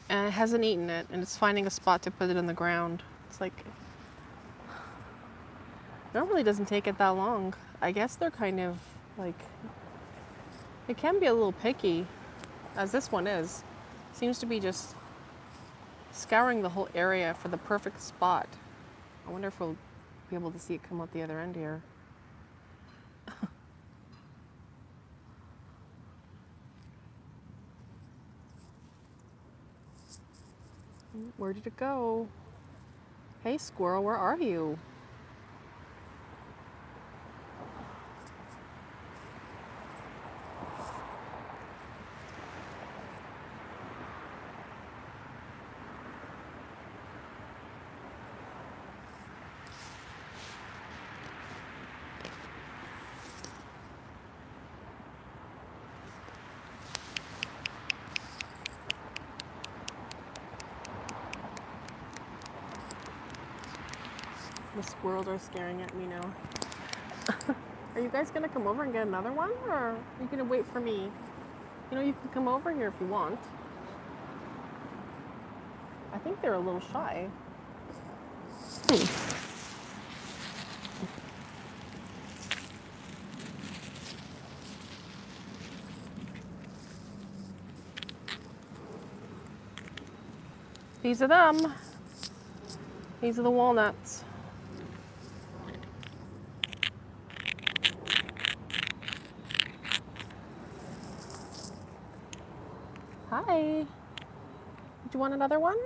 and it hasn't eaten it and it's finding a spot to put it in the ground. It's like, normally doesn't take it that long. I guess they're kind of like, it can be a little picky, as this one is. Seems to be just scouring the whole area for the perfect spot. I wonder if we'll be able to see it come out the other end here. Where did it go? Hey squirrel, where are you? The squirrels are staring at me now. Are you guys gonna come over and get another one, or are you gonna wait for me? You know, you can come over here if you want. I think they're a little shy. These are them. These are the walnuts. Hi. Do you want another one?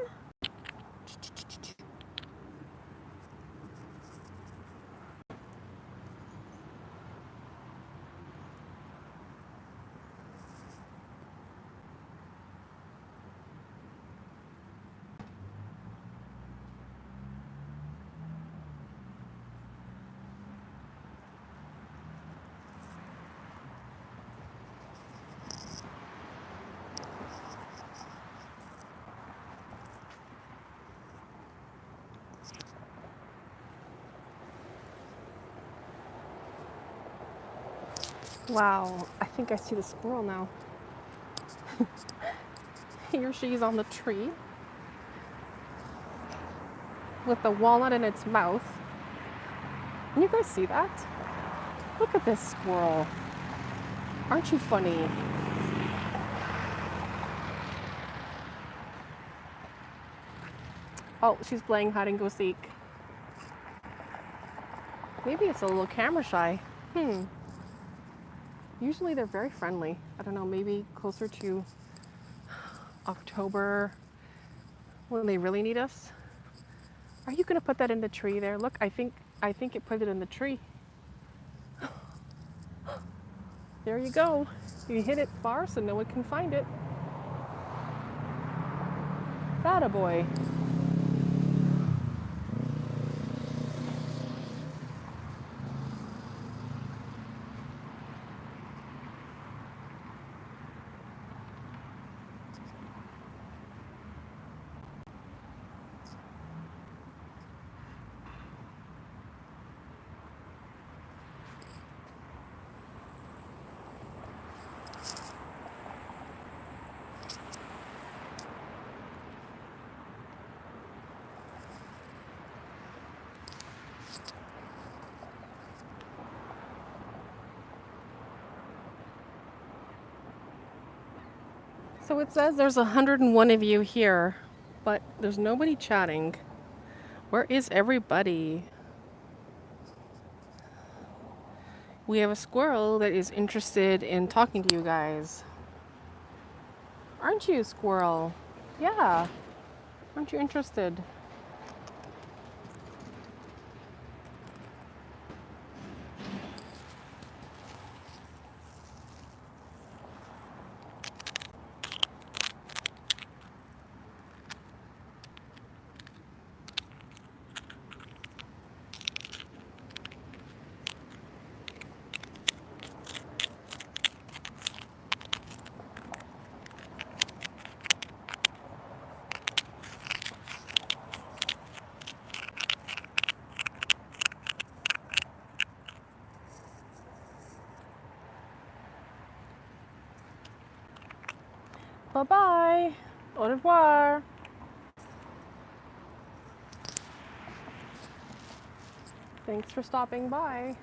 Wow, I think I see the squirrel now. He or she's on the tree with the walnut in its mouth. Can you guys see that? Look at this squirrel. Aren't you funny? Oh, she's playing hide and go seek. Maybe it's a little camera shy. Usually they're very friendly. I don't know, maybe closer to October when they really need us. Are you gonna put that in the tree there? Look, I think it put it in the tree. There you go. You hit it far so no one can find it. That a boy. So it says there's 101 of you here, but there's nobody chatting. Where is everybody? We have a squirrel that is interested in talking to you guys. Aren't you, squirrel? Yeah. Aren't you interested? Bye-bye. Au revoir. Thanks for stopping by.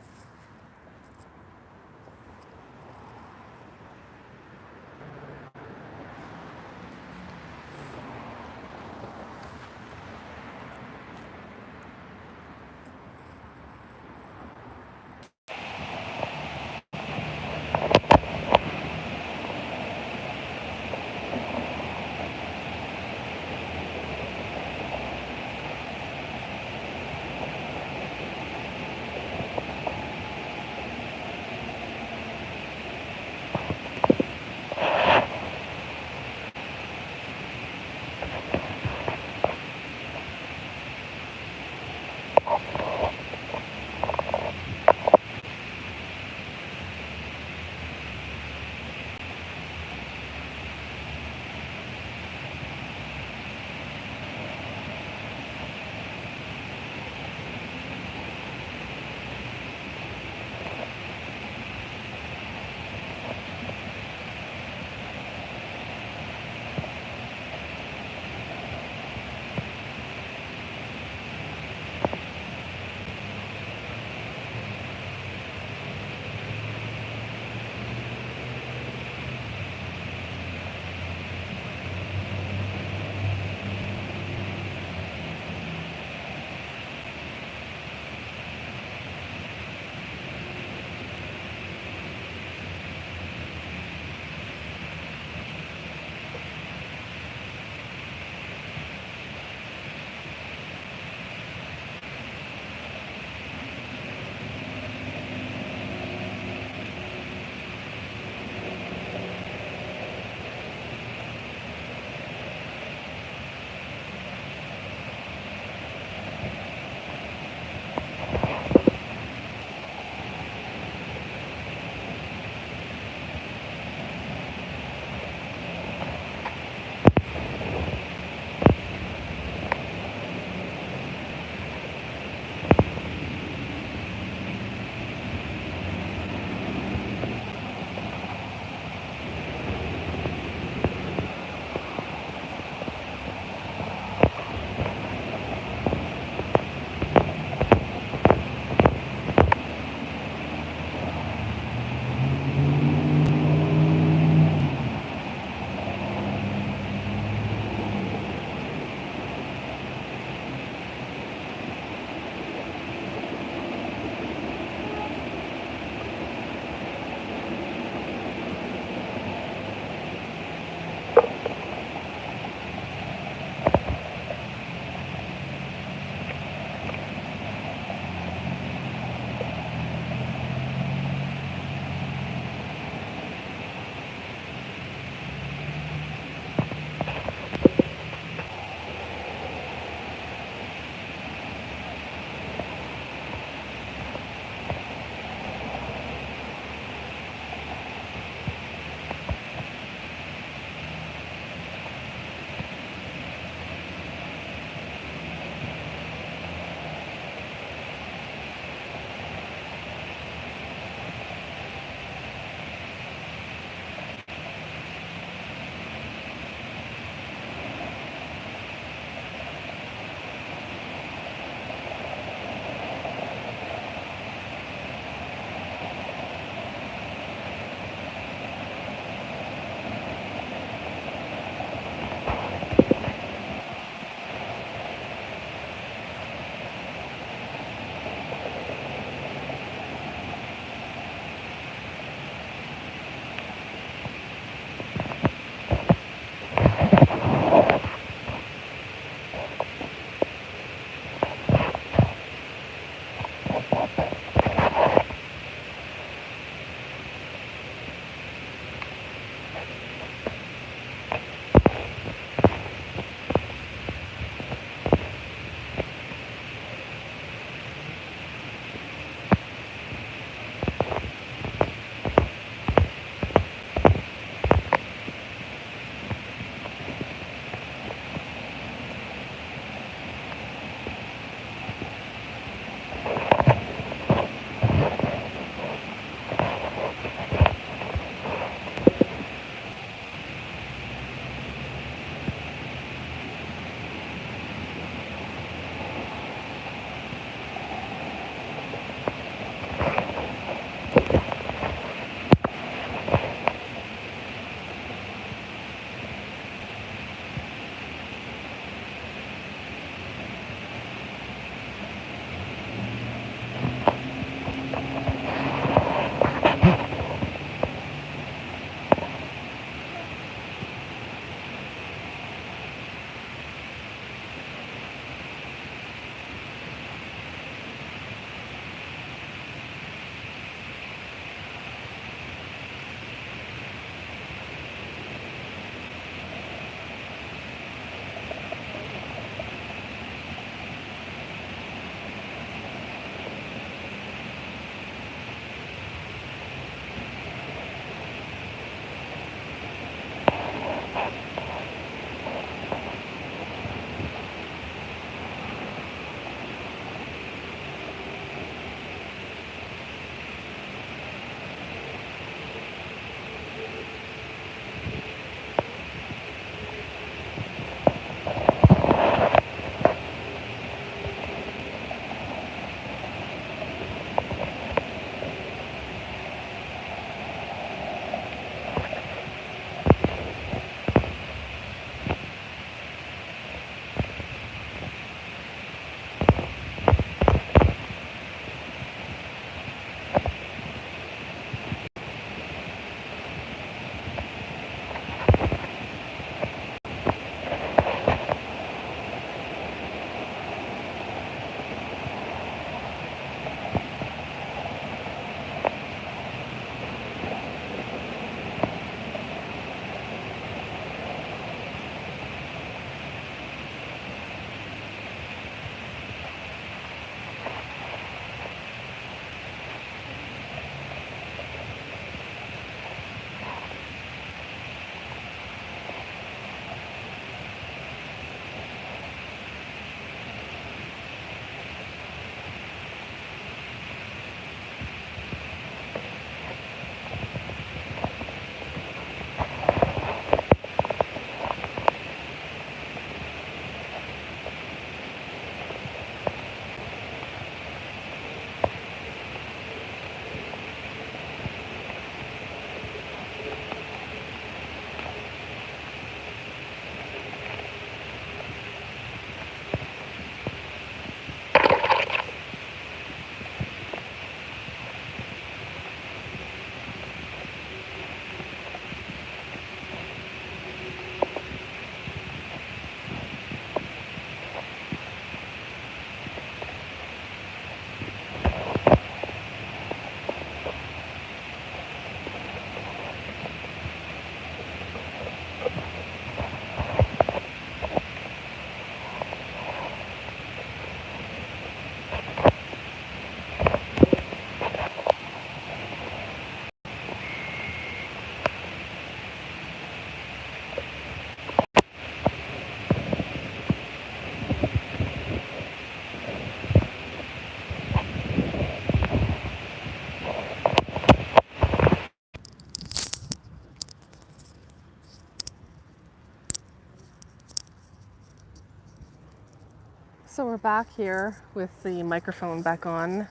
So we're back here with the microphone back on.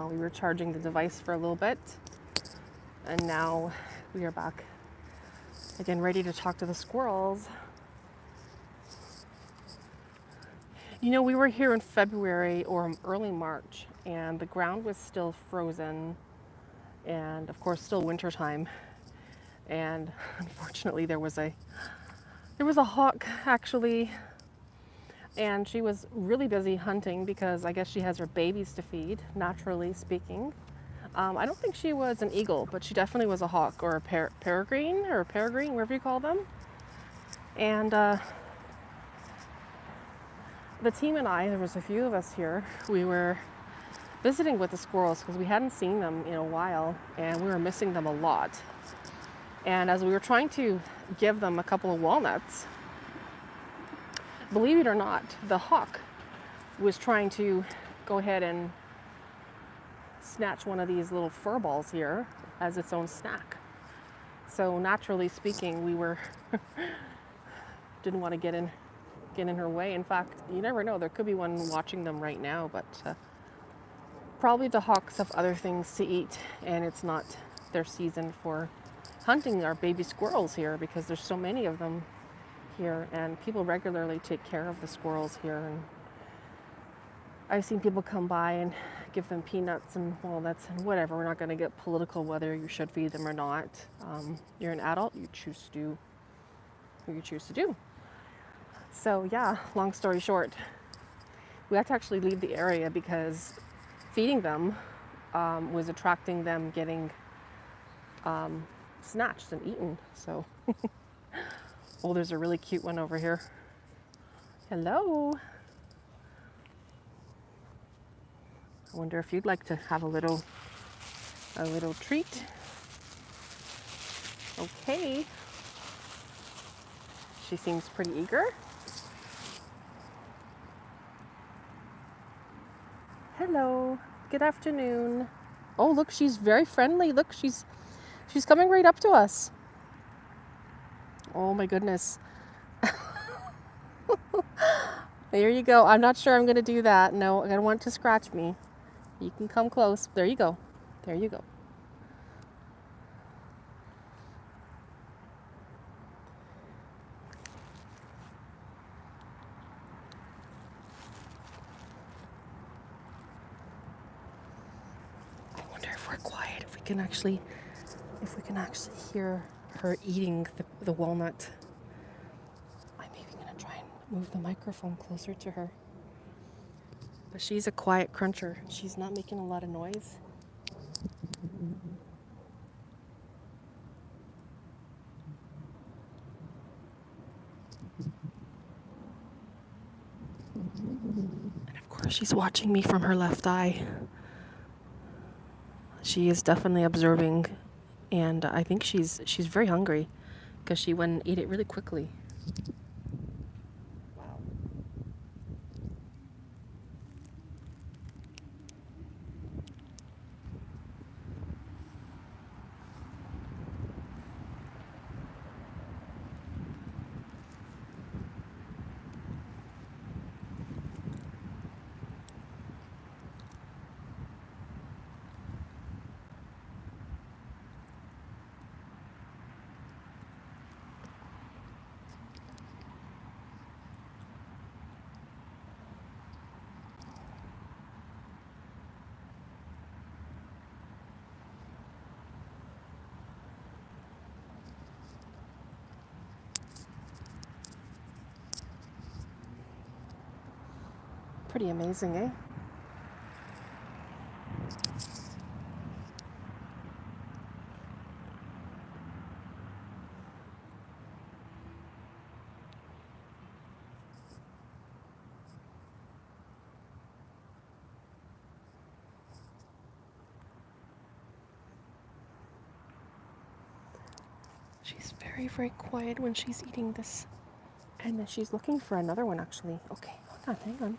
We were charging the device for a little bit, and now we are back again, ready to talk to the squirrels. You know, we were here in February or early March, and the ground was still frozen, and of course still wintertime. And unfortunately, there was a hawk actually, and she was really busy hunting because I guess she has her babies to feed, naturally speaking. I don't think she was an eagle, but she definitely was a hawk or a peregrine, whatever you call them. And the team and I, there was a few of us here, we were visiting with the squirrels because we hadn't seen them in a while and we were missing them a lot. And as we were trying to give them a couple of walnuts, believe it or not, the hawk was trying to go ahead and snatch one of these little fur balls here as its own snack. So naturally speaking, we were didn't want to get in her way. In fact, you never know, there could be one watching them right now, but probably the hawks have other things to eat and it's not their season for hunting our baby squirrels here because there's so many of them here and people regularly take care of the squirrels here. And I've seen people come by and give them peanuts and walnuts and whatever. We're not going to get political whether you should feed them or not. You're an adult, you choose to do what you choose to do. So yeah, long story short, we had to actually leave the area because feeding them was attracting them getting snatched and eaten. So, oh, there's a really cute one over here. Hello. I wonder if you'd like to have a little treat. Okay. She seems pretty eager. Hello. Good afternoon. Oh, look, she's very friendly. Look, she's coming right up to us. Oh my goodness. There you go. I'm not sure I'm going to do that. No, I don't want it to scratch me. You can come close. There you go. There you go. I wonder if we're quiet, if we can actually hear her eating the walnut. I'm even going to try and move the microphone closer to her. But she's a quiet cruncher. She's not making a lot of noise. And of course, she's watching me from her left eye. She is definitely observing, and I think she's very hungry because she went and ate it really quickly. Pretty amazing, eh? She's very, very quiet when she's eating this. And then she's looking for another one, actually. Okay, hang on.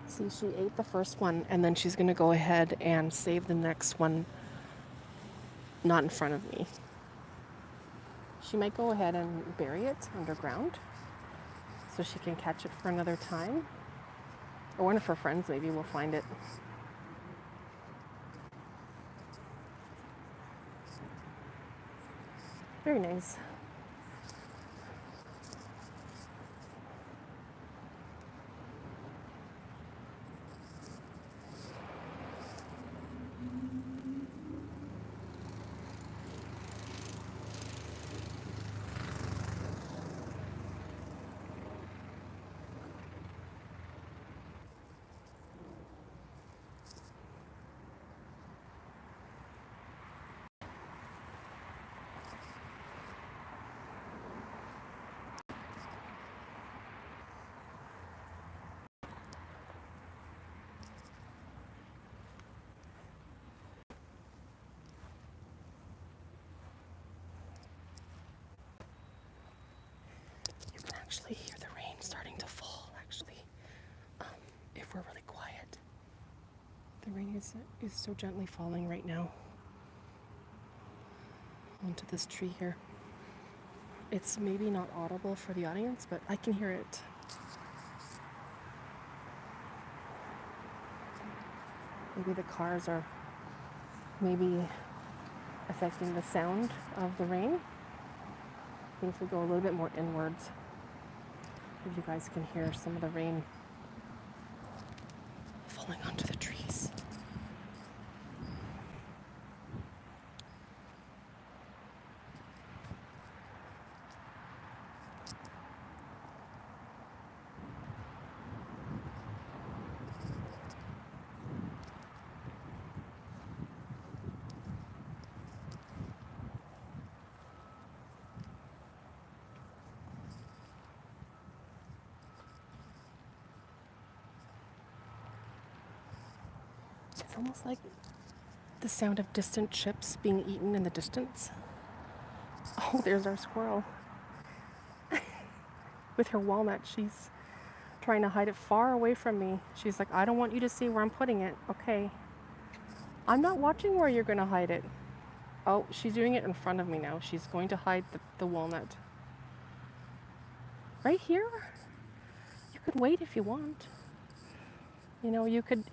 See, she ate the first one, and then she's going to go ahead and save the next one not in front of me. She might go ahead and bury it underground so she can catch it for another time. Or one of her friends maybe will find it. Very nice. You can actually hear the rain starting to fall, actually, if we're really quiet. The rain is so gently falling right now onto this tree here. It's maybe not audible for the audience, but I can hear it. Maybe the cars are maybe affecting the sound of the rain. I think if we go a little bit more inwards, maybe you guys can hear some of the rain falling onto the trees. It's almost like the sound of distant chips being eaten in the distance. Oh, there's our squirrel. With her walnut, she's trying to hide it far away from me. She's like, I don't want you to see where I'm putting it. Okay. I'm not watching where you're going to hide it. Oh, she's doing it in front of me now. She's going to hide the walnut. Right here? You could wait if you want. You know, you could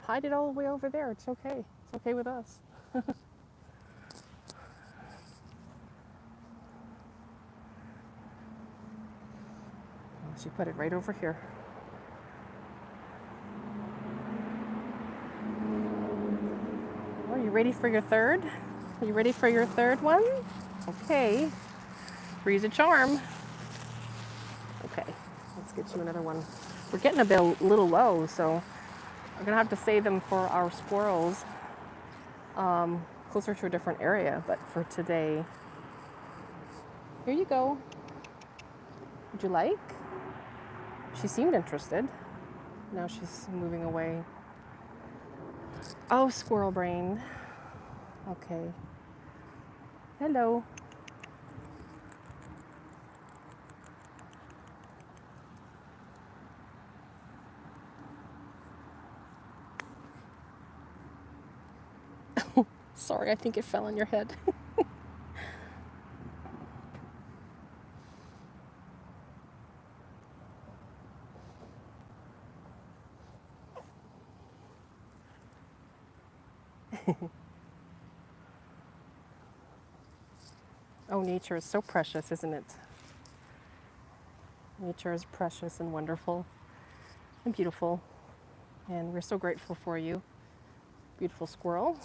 hide it all the way over there. It's okay. It's okay with us. She put it right over here. Are you ready for your third? Are you ready for your third one? Okay. Three's a charm. Okay, let's get you another one. We're getting a little low, so we're gonna have to save them for our squirrels closer to a different area. But for today, here you go. Would you like? She seemed interested. Now she's moving away. Oh, squirrel brain. Okay. Hello. Sorry, I think it fell on your head. Oh, nature is so precious, isn't it? Nature is precious and wonderful and beautiful. And we're so grateful for you, beautiful squirrel.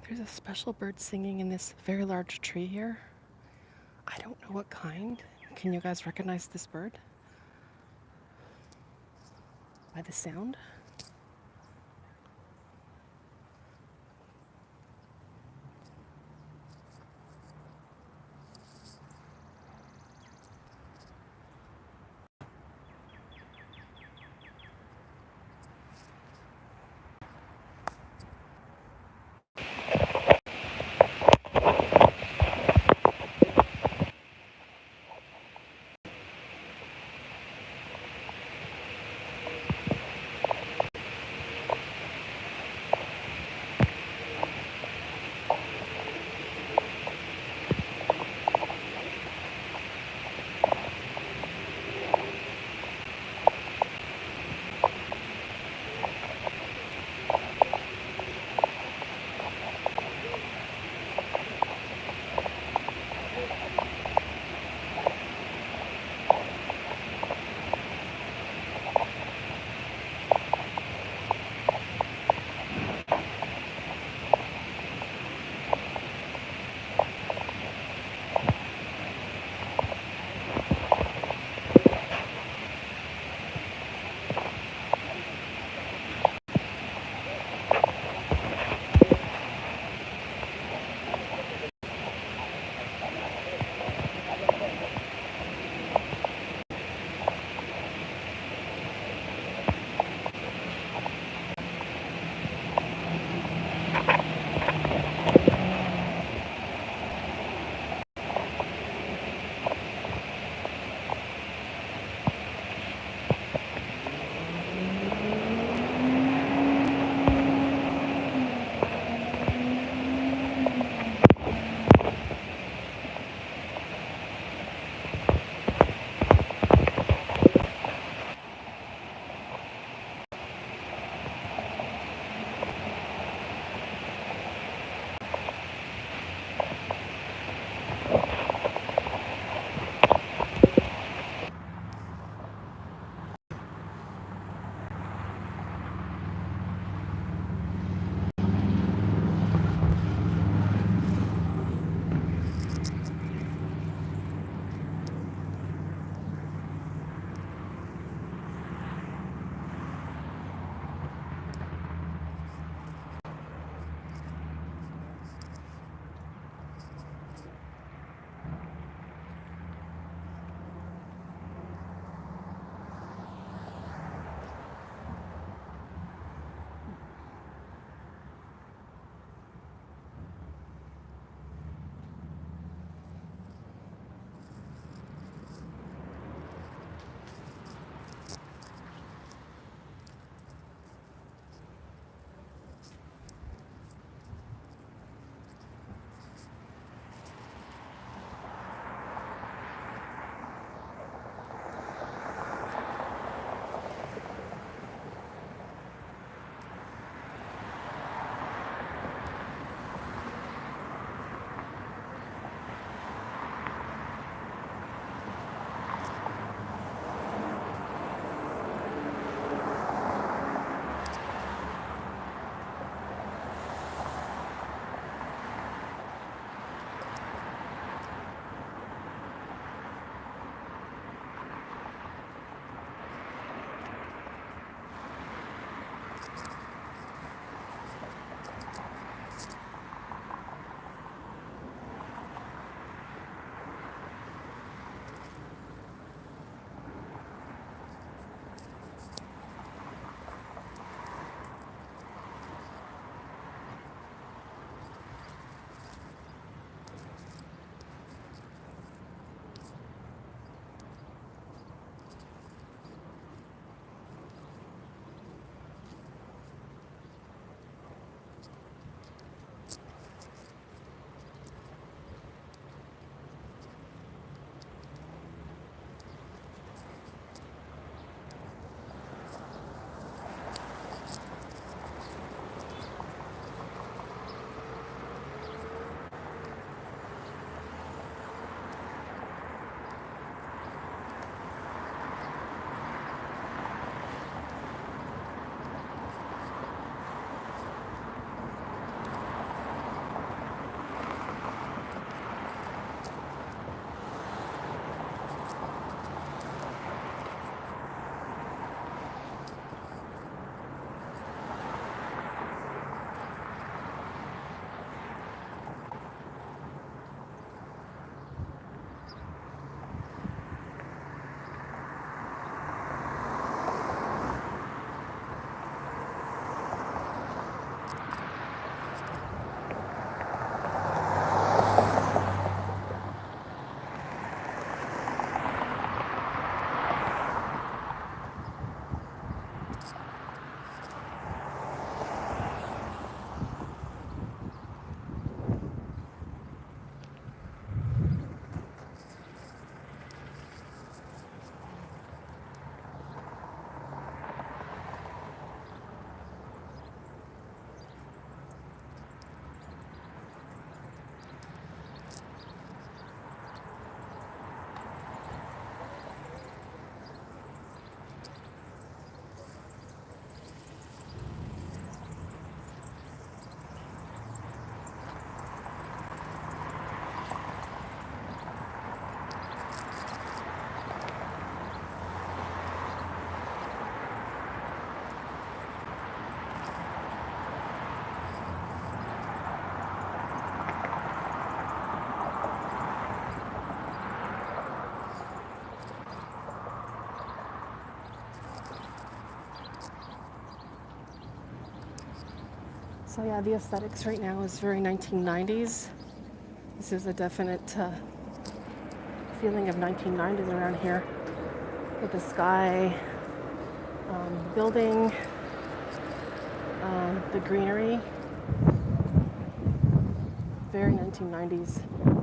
There's a special bird singing in this very large tree here. I don't know what kind. Can you guys recognize this bird? By the sound? So yeah, the aesthetics right now is very 1990s. This is a definite feeling of 1990s around here, with the sky, building, the greenery. Very 1990s.